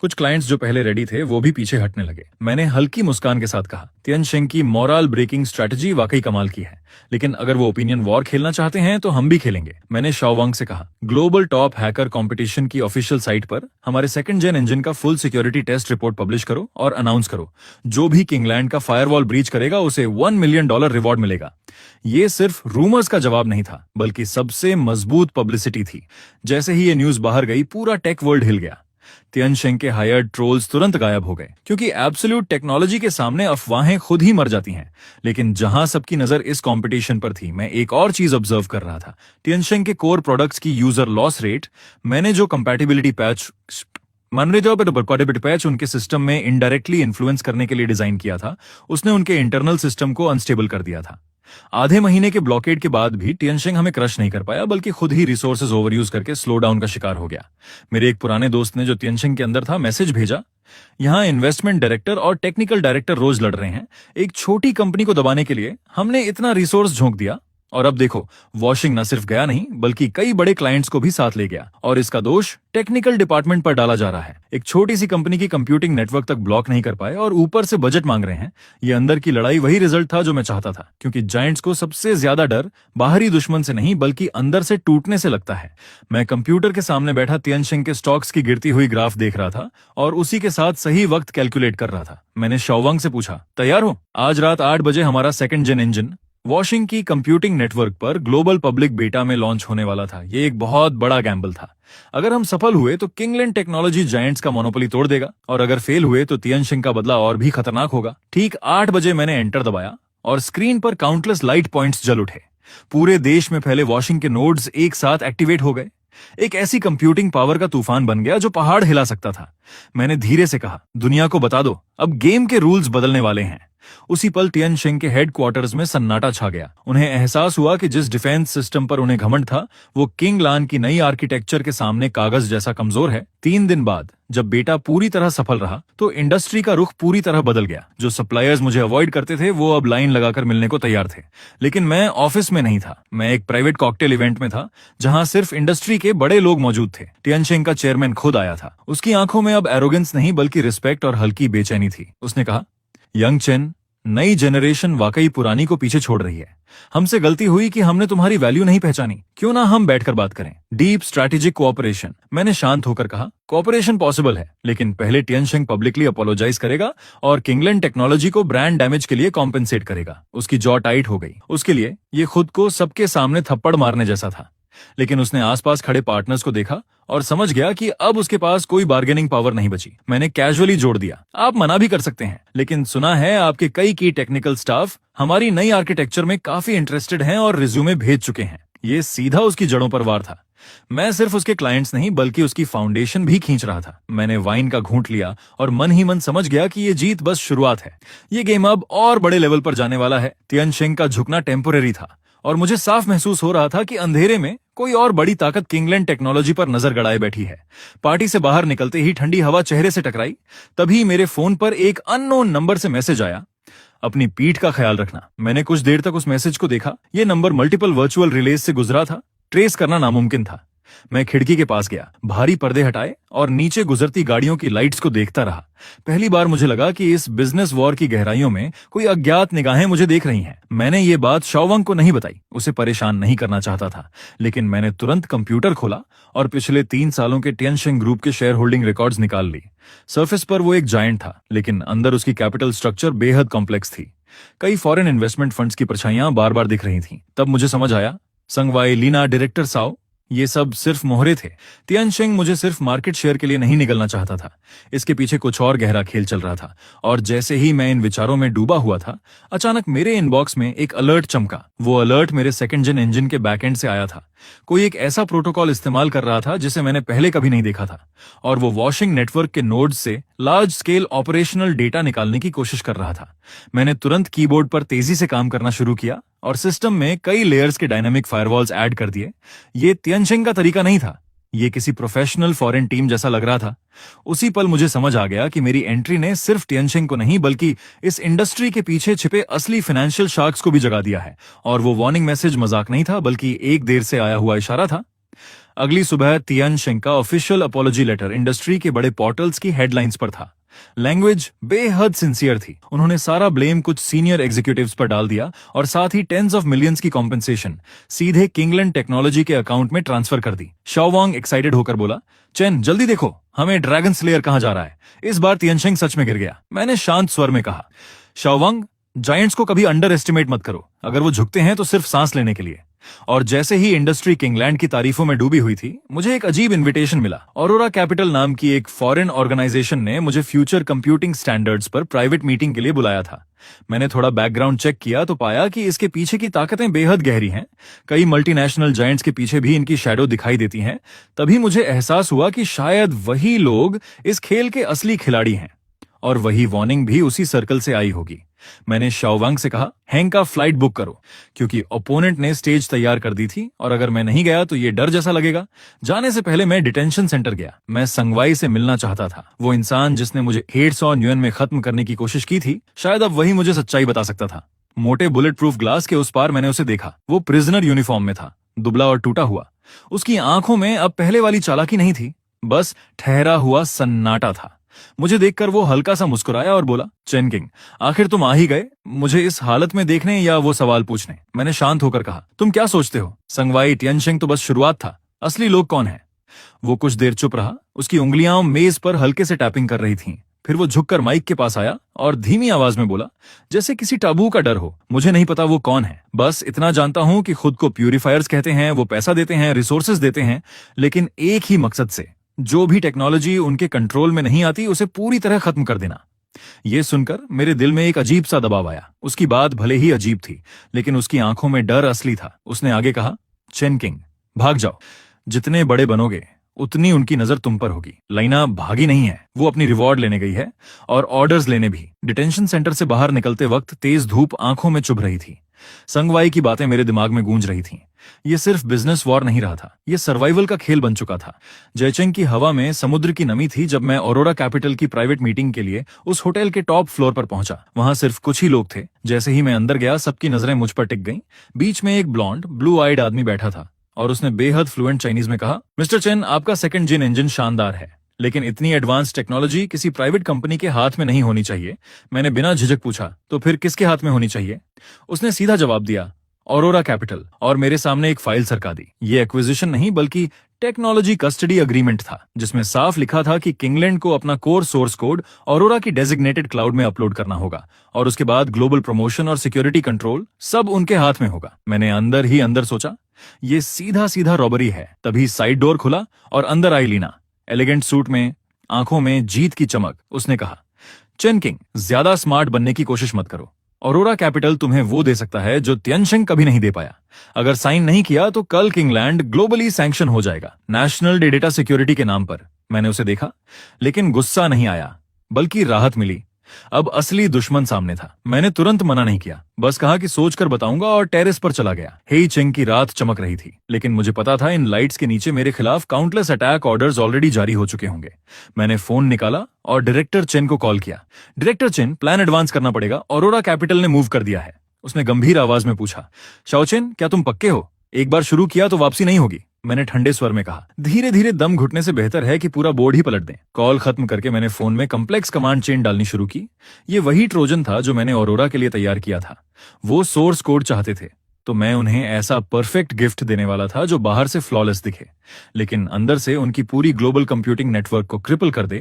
कुछ क्लाइंट्स जो पहले रेडी थे वो भी पीछे हटने लगे। मैंने हल्की मुस्कान के साथ कहा, तियनशिंग की मोरल ब्रेकिंग स्ट्रेटजी वाकई कमाल की है, लेकिन अगर वो ओपिनियन वॉर खेलना चाहते हैं तो हम भी खेलेंगे। मैंने शाओवांग से कहा, ग्लोबल टॉप हैकर कंपटीशन की ऑफिशियल साइट पर हमारे सेकंड जेन इंजन का full security test report publish करो और अनाउंस करो। जो भी किंगलैंड का फायरवॉल ब्रीच करेगा उसे $1 मिलियन रिवॉर्ड मिलेगा। ये सिर्फ रूमर्स का जवाब नहीं था, बल्कि सबसे मजबूत पब्लिसिटी थी। जैसे ही ये न्यूज बाहर गई, पूरा टेक वर्ल्ड हिल गया। तियनशिंग के हायर्ड ट्रोल्स तुरंत गायब हो गए, क्योंकि एब्सोल्यूट टेक्नोलॉजी के सामने अफवाहें खुद ही मर जाती हैं। लेकिन जहां सबकी नजर इस कंपटीशन पर थी, मैं एक और चीज ऑब्जर्व कर रहा था। तियनशिंग के कोर प्रोडक्ट्स की यूजर लॉस रेट। मैंने जो कंपैटिबिलिटी पैच उनके सिस्टम में इनडायरेक्टली इन्फ्लुएंस करने के लिए डिजाइन किया था, उसने उनके इंटरनल सिस्टम को अनस्टेबल कर दिया था। आधे महीने के ब्लॉकेड के बाद भी तियनशिंग हमें क्रश नहीं कर पाया, बल्कि खुद ही रिसोर्सेज ओवरयूज करके स्लो डाउन का शिकार हो गया। मेरे एक पुराने दोस्त ने, जो तियनशिंग के अंदर था, मैसेज भेजा, यहां इन्वेस्टमेंट डायरेक्टर और टेक्निकल डायरेक्टर रोज लड़ रहे हैं। एक छोटी कंपनी को दबाने के लिए हमने इतना रिसोर्स झोंक दिया, और अब देखो, वॉशिंग न सिर्फ गया नहीं बल्कि कई बड़े क्लाइंट्स को भी साथ ले गया। और इसका दोष टेक्निकल डिपार्टमेंट पर डाला जा रहा है। एक छोटी सी कंपनी की कंप्यूटिंग नेटवर्क तक ब्लॉक नहीं कर पाए और ऊपर से बजट मांग रहे हैं। ये अंदर की लड़ाई वही रिजल्ट था जो मैं चाहता था, क्योंकि जायंट्स को सबसे ज्यादा डर बाहरी दुश्मन से नहीं बल्कि अंदर से टूटने से लगता है। मैं कंप्यूटर के सामने बैठा तियनशिंग के स्टॉक्स की गिरती हुई ग्राफ देख रहा था और उसी के साथ सही वक्त कैलकुलेट कर रहा था। मैंने शाओवांग से पूछा, तैयार हो? आज रात 8 बजे हमारा सेकंड जेन इंजन वॉशिंग की कंप्यूटिंग नेटवर्क पर ग्लोबल पब्लिक बेटा में लॉन्च होने वाला था। ये एक बहुत बड़ा गैम्बल था। अगर हम सफल हुए तो किंगलैंड टेक्नोलॉजी जायंट्स का मोनोपोली तोड़ देगा, और अगर फेल हुए तो तियनशिंग का बदला और भी खतरनाक होगा। ठीक 8 बजे मैंने एंटर दबाया और स्क्रीन पर काउंटलेस लाइट पॉइंट्स जल उठे। पूरे देश में फैले वॉशिंग के नोड्स एक साथ एक्टिवेट हो गए। एक ऐसी कंप्यूटिंग पावर का तूफान बन गया जो पहाड़ हिला सकता था। मैंने धीरे से कहा, दुनिया को बता दो, अब गेम के रूल्स बदलने वाले हैं। उसी पल तियनशिंग के हेडक्वार्टर्स में सन्नाटा छा गया। उन्हें एहसास हुआ कि जिस डिफेंस सिस्टम पर उन्हें घमंड था, वो किंग लान की नई आर्किटेक्चर के सामने कागज जैसा कमजोर है। 3 दिन बाद जब बेटा पूरी तरह सफल रहा तो इंडस्ट्री का रुख पूरी तरह बदल गया। जो सप्लायर्स मुझे अवॉइड करते थे वो अब लाइन लगाकर मिलने को तैयार थे। लेकिन मैं ऑफिस में नहीं था, मैं एक प्राइवेट कॉकटेल इवेंट में था जहां सिर्फ इंडस्ट्री के बड़े लोग मौजूद थे। तियनशिंग का चेयरमैन खुद आया था। उसकी आंखों में अब एरोगेंस नहीं बल्कि रिस्पेक्ट और हल्की बेचैनी थी। उसने कहा, यंग चेन, नई जनरेशन वाकई पुरानी को पीछे छोड़ रही है। हमसे गलती हुई कि हमने तुम्हारी वैल्यू नहीं पहचानी। क्यों ना हम बैठकर बात करें? Deep strategic cooperation. मैंने शांत होकर कहा, कोऑपरेशन पॉसिबल है, लेकिन पहले तियनशिंग पब्लिकली अपोलोजाइज करेगा और किंगलैंड टेक्नोलॉजी को ब्रांड डैमेज के लिए कॉम्पेंसेट करेगा। उसकी जॉ टाइट हो गई। उसके लिए ये खुद को सबके सामने थप्पड़ मारने जैसा था। लेकिन उसने आसपास खड़े पार्टनर्स को देखा और समझ गया कि अब उसके पास कोई बार्गेनिंग पावर नहीं बची। मैंने कैजुअली जोड़ दिया, आप मना भी कर सकते हैं, लेकिन सुना है आपके कई की टेक्निकल स्टाफ हमारी नई आर्किटेक्चर में काफी इंटरेस्टेड हैं और रिज्यूमे भेज चुके हैं। ये सीधा उसकी जड़ों पर वार था। मैं सिर्फ उसके क्लाइंट्स नहीं बल्कि उसकी फाउंडेशन भी खींच रहा था। मैंने वाइन का घूंट लिया और मन ही मन समझ गया कि ये जीत बस शुरुआत है। ये गेम अब और बड़े लेवल पर जाने वाला है। तियनशिंग का झुकना टेम्पोरेरी था और मुझे साफ महसूस हो रहा था कि अंधेरे में कोई और बड़ी ताकत किंगलैंड टेक्नोलॉजी पर नजर गड़ाए बैठी है। पार्टी से बाहर निकलते ही ठंडी हवा चेहरे से टकराई। तभी मेरे फोन पर एक अननोन नंबर से मैसेज आया, अपनी पीठ का ख्याल रखना। मैंने कुछ देर तक उस मैसेज को देखा। ये नंबर मल्टीपल वर्चुअल रिलेज से गुजरा था। ट्रेस करना नामुमकिन था। मैं खिड़की के पास गया, भारी पर्दे हटाए और नीचे गुजरती गाड़ियों की लाइट्स को देखता रहा। पहली बार मुझे लगा कि इस बिजनेस वॉर की गहराइयों में कोई अज्ञात निगाहें मुझे देख रही हैं। मैंने ये बात शाओवांग को नहीं बताई, उसे परेशान नहीं करना चाहता था, लेकिन मैंने तुरंत कंप्यूटर खोला और पिछले 3 सालों के टियनशिंग ग्रुप के शेयर होल्डिंग रिकॉर्ड्स निकाल ली। सरफेस पर वो एक जायंट था, लेकिन अंदर उसकी कैपिटल स्ट्रक्चर बेहद कॉम्प्लेक्स थी। कई फॉरेन इन्वेस्टमेंट फंड्स की परछाइयां बार बार दिख रही थीं। तब मुझे समझ आया, संगवाई, लीना, डायरेक्टर साओ, ये सब सिर्फ मोहरे थे। तियानशिंग मुझे सिर्फ मार्केट शेयर के लिए नहीं निगलना चाहता था, इसके पीछे कुछ और गहरा खेल चल रहा था। और जैसे ही मैं इन विचारों में डूबा हुआ था, अचानक मेरे इनबॉक्स में एक अलर्ट चमका। वो अलर्ट मेरे सेकंड जेन इंजन के बैकएंड से आया था। कोई एक ऐसा प्रोटोकॉल इस्तेमाल कर रहा था जिसे मैंने पहले कभी नहीं देखा था, और वो वॉशिंग नेटवर्क के नोड्स से लार्ज स्केल ऑपरेशनल डेटा निकालने की कोशिश कर रहा था। मैंने तुरंत कीबोर्ड पर तेजी से काम करना शुरू किया और सिस्टम में कई लेयर्स के डायनामिक फायरवॉल्स ऐड कर दिए। ये तियानशिंग का तरीका नहीं था, ये किसी प्रोफेशनल फॉरेन टीम जैसा लग रहा था। उसी पल मुझे समझ आ गया कि मेरी एंट्री ने सिर्फ तियानशिंग को नहीं, बल्कि इस इंडस्ट्री के पीछे छिपे असली फाइनेंशियल शार्क्स को भी जगा दिया है। और वो वार्निंग मैसेज मजाक नहीं था, बल्कि एक देर से आया हुआ इशारा था। अगली सुबह तियानशिंग का ऑफिशियल अपॉलॉजी लेटर इंडस्ट्री के बड़े पोर्टल्स की हेडलाइंस पर था। लैंग्वेज बेहद सिंसियर थी। उन्होंने सारा ब्लेम कुछ सीनियर एग्जीक्यूटिव्स पर डाल दिया और साथ ही टेंस ऑफ मिलियंस की कॉम्पेंसेशन सीधे किंगलैंड टेक्नोलॉजी के अकाउंट में ट्रांसफर कर दी। शाओवांग एक्साइटेड होकर बोला, चेन जल्दी देखो, हमें ड्रैगन स्लेयर कहां जा रहा है। इस बार तियानशिंग सच में गिर गया। मैंने शांत स्वर में कहा, शाओवांग, जायंट्स को कभी अंडर एस्टिमेट मत करो। अगर वो झुकते हैं तो सिर्फ सांस लेने के लिए। और जैसे ही इंडस्ट्री किंगलैंड की तारीफों में डूबी हुई थी, मुझे एक अजीब इनविटेशन मिला। ऑरोरा कैपिटल नाम की एक फॉरेन ऑर्गेनाइजेशन ने मुझे फ्यूचर कंप्यूटिंग स्टैंडर्ड्स पर प्राइवेट मीटिंग के लिए बुलाया था। मैंने थोड़ा बैकग्राउंड चेक किया तो पाया कि इसके पीछे की ताकतें बेहद गहरी हैं। कई मल्टीनेशनल जायंट्स के पीछे भी इनकी शैडो दिखाई देती हैं। तभी मुझे एहसास हुआ कि शायद वही लोग इस खेल के असली खिलाड़ी हैं, और वही वार्निंग भी उसी सर्कल से आई होगी। मैंने शाओवांग से कहा, हैंग का फ्लाइट बुक करो, क्योंकि ओपोनेंट ने स्टेज तैयार कर दी थी और अगर मैं नहीं गया तो ये डर जैसा लगेगा। जाने से पहले मैं डिटेंशन सेंटर गया। मैं संगवाई से मिलना चाहता था, वो इंसान जिसने मुझे 800 न्यूएन में खत्म करने की कोशिश की थी। शायद अब वही मुझे सच्चाई बता सकता था। मोटे बुलेट प्रूफ ग्लास के उस पार मैंने उसे देखा। वो प्रिजनर यूनिफॉर्म में था, दुबला और टूटा हुआ। उसकी आंखों में अब पहले वाली चालाकी नहीं थी, बस ठहरा हुआ सन्नाटा था। मुझे देखकर वो हल्का सा मुस्कुराया और बोला, चेन किंग, आखिर तुम आ ही गए, मुझे इस हालत में देखने या वो सवाल पूछने। मैंने शांत होकर कहा, तुम क्या सोचते हो, संगवाई तियानशिंग तो बस शुरुआत था, असली लोग कौन है? वो कुछ देर चुप रहा। उसकी उंगलियां मेज पर हल्के से टैपिंग कर रही थीं। फिर वो झुककर माइक के पास आया और धीमी आवाज में बोला, जैसे किसी टाबू का डर हो, मुझे नहीं पता वो कौन है, बस इतना जानता हूं कि खुद को प्यूरिफायर्स कहते हैं, वो पैसा देते हैं, रिसोर्सेज देते हैं, लेकिन एक ही मकसद से, जो भी टेक्नोलॉजी उनके कंट्रोल में नहीं आती उसे पूरी तरह खत्म कर देना। यह सुनकर मेरे दिल में एक अजीब सा दबाव आया। उसकी बात भले ही अजीब थी, लेकिन उसकी आंखों में डर असली था। उसने आगे कहा, चेन किंग, भाग जाओ, जितने बड़े बनोगे उतनी उनकी नजर तुम पर होगी। लाइना भागी नहीं है, वो अपनी रिवॉर्ड लेने गई है, और ऑर्डर्स लेने भी। डिटेंशन सेंटर से बाहर निकलते वक्त तेज धूप आंखों में चुभ रही थी। संगवाई की बातें मेरे दिमाग में गूंज रही थीं। ये सिर्फ बिजनेस वॉर नहीं रहा था, ये सर्वाइवल का खेल बन चुका था। जयचंग की हवा में समुद्र की नमी थी जब मैं ऑरोरा कैपिटल की प्राइवेट मीटिंग के लिए उस होटल के टॉप फ्लोर पर पहुंचा। वहां सिर्फ कुछ ही लोग थे। जैसे ही मैं अंदर गया, सबकी नजरें मुझ पर टिक गईं। बीच में एक ब्लॉन्ड, ब्लू आइड आदमी बैठा था और उसने बेहद फ्लुएंट चाइनीज में कहा, मिस्टर चेन, आपका सेकंड जेन इंजन शानदार है, लेकिन इतनी एडवांस टेक्नोलॉजी किसी प्राइवेट कंपनी के हाथ में नहीं होनी चाहिए। मैंने बिना झिझक पूछा, तो फिर किसके हाथ में होनी चाहिए? उसने सीधा जवाब दिया, ऑरोरा कैपिटल, और मेरे सामने एक फाइल सरका दी। ये एक्विजिशन नहीं बल्कि टेक्नोलॉजी कस्टडी अग्रीमेंट था, जिसमें साफ लिखा था कि किंगलैंड को अपना कोर सोर्स कोड ऑरोरा की डेजिग्नेटेड क्लाउड में अपलोड करना होगा, और उसके बाद ग्लोबल प्रमोशन और सिक्योरिटी कंट्रोल सब उनके हाथ में होगा। मैंने अंदर ही अंदर सोचा, ये सीधा सीधा रॉबरी है। तभी साइड डोर खुला और अंदर आई लीना, एलिगेंट सूट में, आंखों में जीत की चमक। उसने कहा, चेन किंग, ज्यादा स्मार्ट बनने की कोशिश मत करो। ऑरोरा कैपिटल तुम्हें वो दे सकता है जो तियानशिंग कभी नहीं दे पाया। अगर साइन नहीं किया तो कल किंगलैंड ग्लोबली सैंक्शन हो जाएगा, नेशनल डेटा सिक्योरिटी के नाम पर। मैंने उसे देखा, लेकिन गुस्सा नहीं आया, बल्कि राहत मिली। अब असली दुश्मन सामने था। मैंने तुरंत मना नहीं किया, बस कहा कि सोचकर बताऊंगा, और टेरेस पर चला गया। हेई चेंग की रात चमक रही थी, लेकिन मुझे पता था इन लाइट्स के नीचे मेरे खिलाफ काउंटलेस अटैक ऑर्डर्स ऑलरेडी जारी हो चुके होंगे। मैंने फोन निकाला और डायरेक्टर चेन को कॉल किया। डायरेक्टर चेन, प्लान एडवांस करना पड़ेगा, ऑरोरा कैपिटल ने मूव कर दिया है। उसने गंभीर आवाज में पूछा, शाओचेन, क्या तुम पक्के हो? एक बार शुरू किया तो वापसी नहीं होगी, मैंने ठंडे स्वर में कहा। धीरे धीरे दम घुटने से बेहतर है कि पूरा बोर्ड ही पलट दें। कॉल खत्म करके मैंने फोन में कम्प्लेक्स कमांड चेन डालनी शुरू की। ये वही ट्रोजन था जो मैंने ऑरोरा के लिए तैयार किया था। वो सोर्स कोड चाहते थे तो मैं उन्हें ऐसा परफेक्ट गिफ्ट देने वाला था जो बाहर से फ्लॉलेस दिखे लेकिन अंदर से उनकी पूरी ग्लोबल कंप्यूटिंग नेटवर्क को क्रिपल कर दे।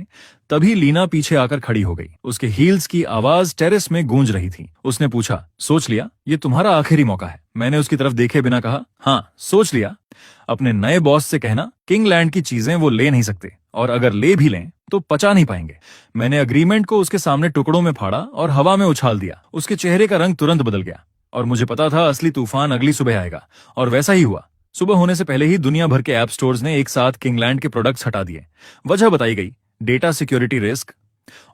तभी लीना पीछे आकर खड़ी हो गई। उसके हील्स की आवाज टेरेस में गूंज रही थी। उसने पूछा, सोच लिया? ये तुम्हारा आखिरी मौका है। मैंने उसकी तरफ देखे बिना कहा, हाँ सोच लिया। अपने नए बॉस से कहना किंगलैंड की चीजें वो ले नहीं सकते और अगर ले भी लें तो पचा नहीं पाएंगे। मैंने अग्रीमेंट को उसके सामने टुकड़ों में फाड़ा और हवा में उछाल दिया। उसके चेहरे का रंग तुरंत बदल गया और मुझे पता था असली तूफान अगली सुबह आएगा। और वैसा ही हुआ। सुबह होने से पहले ही दुनिया भर के ऐप स्टोर्स ने एक साथ किंगलैंड के प्रोडक्ट्स हटा दिए। वजह बताई गई, डेटा सिक्योरिटी रिस्क।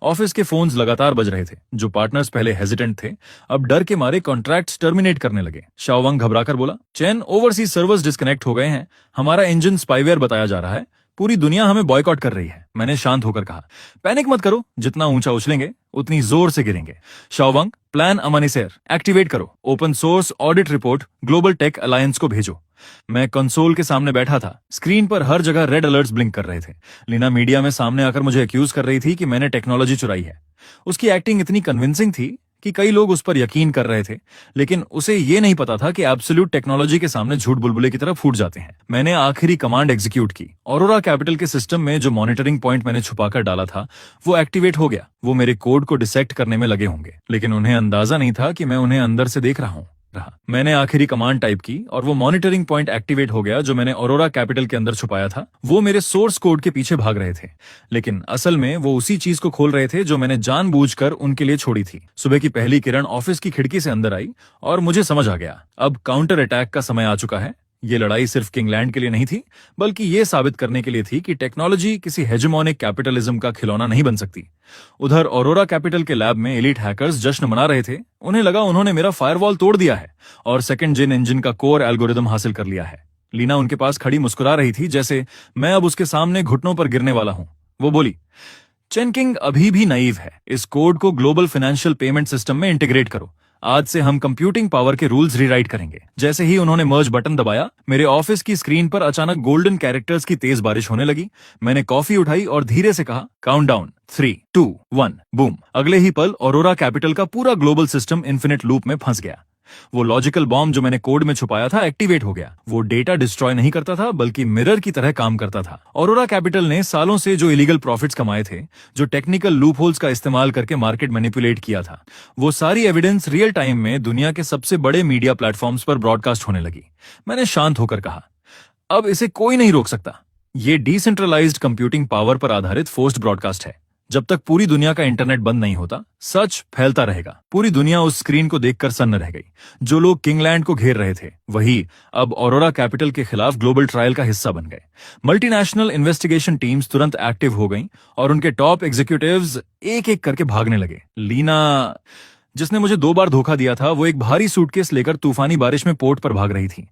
ऑफिस के फोन्स लगातार बज रहे थे। जो पार्टनर्स पहले हेजिटेंट थे अब डर के मारे कॉन्ट्रैक्ट्स टर्मिनेट करने लगे। शाओवांग घबराकर बोला, चेन, ओवरसीज सर्वर्स डिस्कनेक्ट हो गए हैं। हमारा इंजन स्पाईवेयर बताया जा रहा है। पूरी दुनिया हमें बॉयकॉट कर रही है। मैंने शांत होकर कहा, पैनिक मत करो। जितना ऊंचा उछलेंगे उतनी जोर से गिरेंगे। शाओवांग, प्लान अमानिसेर एक्टिवेट करो। Open source audit report global tech alliance को भेजो। मैं कंसोल के सामने बैठा था। स्क्रीन पर हर जगह रेड अलर्ट्स ब्लिंक कर रहे थे। लीना मीडिया में सामने आकर मुझे एक्यूज कर रही थी कि मैंने टेक्नोलॉजी चुराई है। उसकी एक्टिंग इतनी कन्विंसिंग थी कि कई लोग उस पर यकीन कर रहे थे लेकिन उसे ये नहीं पता था कि एब्सोल्यूट टेक्नोलॉजी के सामने झूठ बुलबुले की तरह फूट जाते हैं। मैंने आखिरी कमांड एग्जीक्यूट की। ऑरोरा कैपिटल के सिस्टम में जो मॉनिटरिंग पॉइंट मैंने छुपाकर डाला था वो एक्टिवेट हो गया। वो मेरे कोड को डिसेक्ट करने में लगे होंगे लेकिन उन्हें अंदाजा नहीं था कि मैं उन्हें अंदर से देख रहा हूं। मैंने आखिरी कमांड टाइप की और वो मॉनिटरिंग पॉइंट एक्टिवेट हो गया जो मैंने ऑरोरा कैपिटल के अंदर छुपाया था। वो मेरे सोर्स कोड के पीछे भाग रहे थे लेकिन असल में वो उसी चीज को खोल रहे थे जो मैंने जानबूझकर उनके लिए छोड़ी थी। सुबह की पहली किरण ऑफिस की खिड़की से अंदर आई और मुझे समझ आ गया अब काउंटर अटैक का समय आ चुका है। ये लड़ाई सिर्फ किंगलैंड के लिए नहीं थी बल्कि ये साबित करने के लिए थी कि टेक्नोलॉजी किसी हेजेमोनिक कैपिटलिज्म का खिलौना नहीं बन सकती। उधर ऑरोरा कैपिटल के लैब में एलीट हैकर्स जश्न मना रहे थे। उन्हें लगा उन्होंने मेरा फायरवॉल तोड़ दिया है और सेकंड जेन इंजन का कोर एल्गोरिदम हासिल कर लिया है। लीना उनके पास खड़ी मुस्कुरा रही थी जैसे मैं अब उसके सामने घुटनों पर गिरने वाला हूं। वो बोली, चेन किंग अभी भी नाइव है। इस कोड को ग्लोबल फाइनेंशियल पेमेंट सिस्टम में इंटीग्रेट करो। आज से हम कंप्यूटिंग पावर के रूल्स रीराइट करेंगे। जैसे ही उन्होंने मर्ज बटन दबाया मेरे ऑफिस की स्क्रीन पर अचानक गोल्डन कैरेक्टर्स की तेज बारिश होने लगी। मैंने कॉफी उठाई और धीरे से कहा, काउंटडाउन 3, 2, 1, बूम। अगले ही पल ऑरोरा कैपिटल का पूरा ग्लोबल सिस्टम इन्फिनिट लूप में फंस गया। वो लॉजिकल बॉम्ब जो मैंने कोड में छुपाया था एक्टिवेट हो गया। वो डेटा डिस्ट्रॉय नहीं करता था बल्कि मिरर की तरह काम करता था। ऑरोरा कैपिटल ने सालों से जो इलीगल प्रॉफिट्स कमाए थे, जो टेक्निकल लूपहोल्स का इस्तेमाल करके मार्केट मैनिपुलेट किया था, वो सारी एविडेंस रियल टाइम में दुनिया के सबसे बड़े मीडिया प्लेटफॉर्म्स पर ब्रॉडकास्ट होने लगी। मैंने शांत होकर कहा, अब इसे कोई नहीं रोक सकता। ये डिसेंट्रलाइज्ड कंप्यूटिंग पावर पर आधारित फोर्स्ड ब्रॉडकास्ट है। जब तक पूरी दुनिया का इंटरनेट बंद नहीं होता सच फैलता रहेगा। पूरी दुनिया उस स्क्रीन को देखकर सन्न रह गई। जो लोग किंगलैंड को घेर रहे थे वही अब ऑरोरा कैपिटल के खिलाफ ग्लोबल ट्रायल का हिस्सा बन गए। मल्टीनेशनल इन्वेस्टिगेशन टीम्स तुरंत एक्टिव हो गईं और उनके टॉप एग्जीक्यूटिव्स एक एक करके भागने लगे। लीना, जिसने मुझे 2 बार धोखा दिया था, वो एक भारी सूटकेस लेकर तूफानी बारिश में पोर्ट पर भाग रही थी।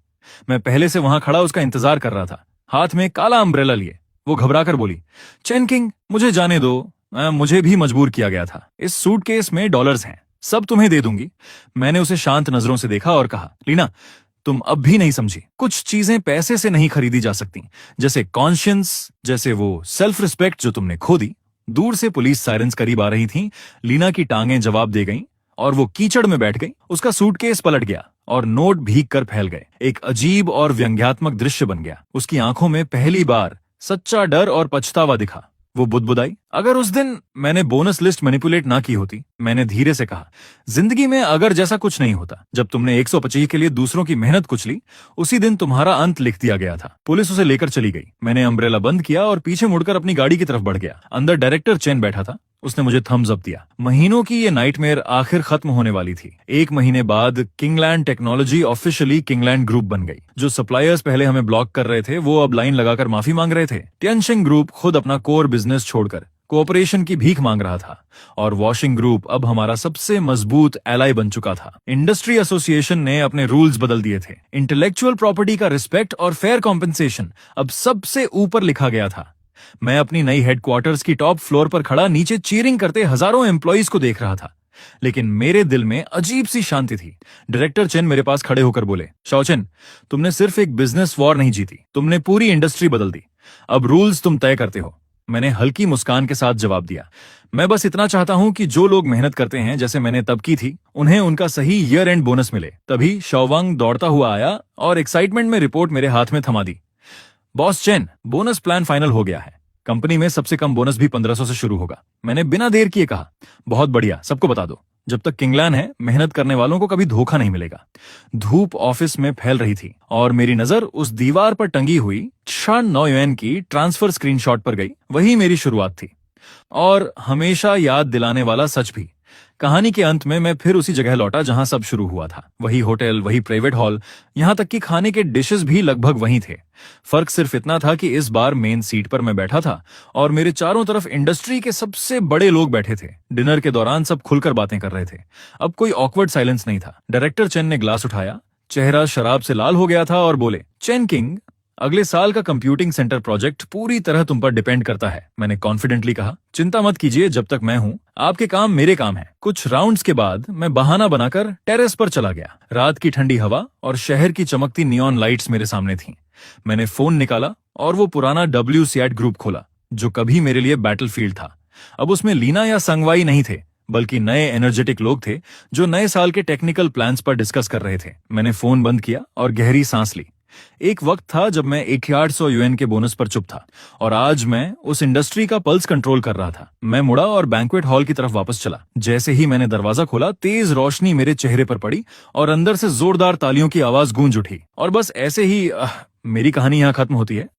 मैं पहले से वहां खड़ा उसका इंतजार कर रहा था, हाथ में काला अम्ब्रेला लिए। वो घबराकर बोली, चेन किंग, मुझे जाने दो। मुझे भी मजबूर किया गया था। इस सूटकेस में डॉलर्स हैं, सब तुम्हें दे दूंगी। मैंने उसे शांत नजरों से देखा और कहा, लीना, तुम अब भी नहीं समझी। कुछ चीजें पैसे से नहीं खरीदी जा सकती, जैसे कॉन्शियंस, जैसे वो सेल्फ रिस्पेक्ट जो तुमने खो दी। दूर से पुलिस सायरन्स करीब आ रही थीं। लीना की टांगें जवाब दे गईं और वो कीचड़ में बैठ गई। उसका सूटकेस पलट गया और नोट भीग कर फैल गए। एक अजीब और व्यंग्यात्मक दृश्य बन गया। उसकी आंखों में पहली बार सच्चा डर और पछतावा दिखा। वो बुदबुदाई, अगर उस दिन मैंने बोनस लिस्ट मैनिपुलेट ना की होती। मैंने धीरे से कहा, जिंदगी में अगर जैसा कुछ नहीं होता। जब तुमने 125 के लिए दूसरों की मेहनत कुचली, उसी दिन तुम्हारा अंत लिख दिया गया था। पुलिस उसे लेकर चली गई। मैंने अम्ब्रेला बंद किया और पीछे मुड़कर अपनी गाड़ी की तरफ बढ़ गया। अंदर डायरेक्टर चेन बैठा था। उसने मुझे थम्स अप दिया। महीनों की ये नाइटमेयर आखिर खत्म होने वाली थी। 1 महीने बाद किंगलैंड टेक्नोलॉजी ऑफिशियली किंगलैंड ग्रुप बन गई। जो सप्लायर्स पहले हमें ब्लॉक कर रहे थे वो अब लाइन लगाकर माफी मांग रहे थे। टियनशिंग ग्रुप खुद अपना कोर बिजनेस छोड़कर कोऑपरेशन की भीख मांग रहा था और वॉशिंग ग्रुप अब हमारा सबसे मजबूत एलाई बन चुका था। इंडस्ट्री एसोसिएशन ने अपने रूल्स बदल दिए थे। इंटेलेक्चुअल प्रॉपर्टी का रिस्पेक्ट और फेयर कॉम्पेंसेशन अब सबसे ऊपर लिखा गया था। मैं अपनी नई हेडक्वार्टर्स की टॉप फ्लोर पर खड़ा नीचे चीयरिंग करते हजारों एम्प्लॉइज को देख रहा था। लेकिन मेरे दिल में अजीब सी शांति थी। डायरेक्टर चेन मेरे पास खड़े होकर बोले, शाओचेन, तुमने सिर्फ एक बिजनेस वॉर नहीं जीती, तुमने पूरी इंडस्ट्री बदल दी। अब रूल्स तुम तय करते हो। मैंने हल्की मुस्कान के साथ जवाब दिया, मैं बस इतना चाहता हूं कि जो लोग मेहनत करते हैं जैसे मैंने तब की थी, उन्हें उनका सही ईयर एंड बोनस मिले। तभी शाओवांग दौड़ता हुआ आया और एक्साइटमेंट में रिपोर्ट मेरे हाथ में थमा दी। Boss chain, bonus plan final हो गया है। कंपनी में सबसे कम बोनस भी 1500 से शुरू होगा। मैंने बिना देर किए कहा, बहुत बढ़िया, सबको बता दो। जब तक किंगलैन है, मेहनत करने वालों को कभी धोखा नहीं मिलेगा। धूप ऑफिस में फैल रही थी और मेरी नजर उस दीवार पर टंगी हुई 9 युएन की ट्रांसफर स्क्रीनशॉट पर गई। वही मेरी शुरुआत थी और हमेशा याद दिलाने वाला सच भी। कहानी के अंत में मैं फिर उसी जगह लौटा जहां सब शुरू हुआ था। वही होटल, वही प्राइवेट हॉल, यहां तक कि खाने के डिशेस भी लगभग वही थे। फर्क सिर्फ इतना था कि इस बार मेन सीट पर मैं बैठा था और मेरे चारों तरफ इंडस्ट्री के सबसे बड़े लोग बैठे थे। डिनर के दौरान सब खुलकर बातें कर रहे थे। अब कोई ऑकवर्ड साइलेंस नहीं था। डायरेक्टर चेन ने ग्लास उठाया, चेहरा शराब से लाल हो गया था और बोले, चेन किंग, अगले साल का कंप्यूटिंग सेंटर प्रोजेक्ट पूरी तरह तुम पर डिपेंड करता है। मैंने कॉन्फिडेंटली कहा, चिंता मत कीजिए, जब तक मैं हूं, आपके काम मेरे काम है। कुछ राउंड्स के बाद मैं बहाना बनाकर टेरेस पर चला गया। रात की ठंडी हवा और शहर की चमकती नियॉन लाइट्स मेरे सामने थीं। मैंने फोन निकाला और वो पुराना WCAT ग्रुप खोला, जो कभी मेरे लिए बैटलफील्ड था। अब उसमें लीना या संगवाई नहीं थे, बल्कि नए एनर्जेटिक लोग थे जो नए साल के टेक्निकल प्लान्स पर डिस्कस कर रहे थे। मैंने फोन बंद किया और गहरी सांस ली। एक वक्त था जब मैं 1100 युएन के बोनस पर चुप था और आज मैं उस इंडस्ट्री का पल्स कंट्रोल कर रहा था। मैं मुड़ा और बैंक्वेट हॉल की तरफ वापस चला। जैसे ही मैंने दरवाजा खोला, तेज रोशनी मेरे चेहरे पर पड़ी और अंदर से जोरदार तालियों की आवाज गूंज उठी। और बस ऐसे ही मेरी कहानी यहां खत्म होती है।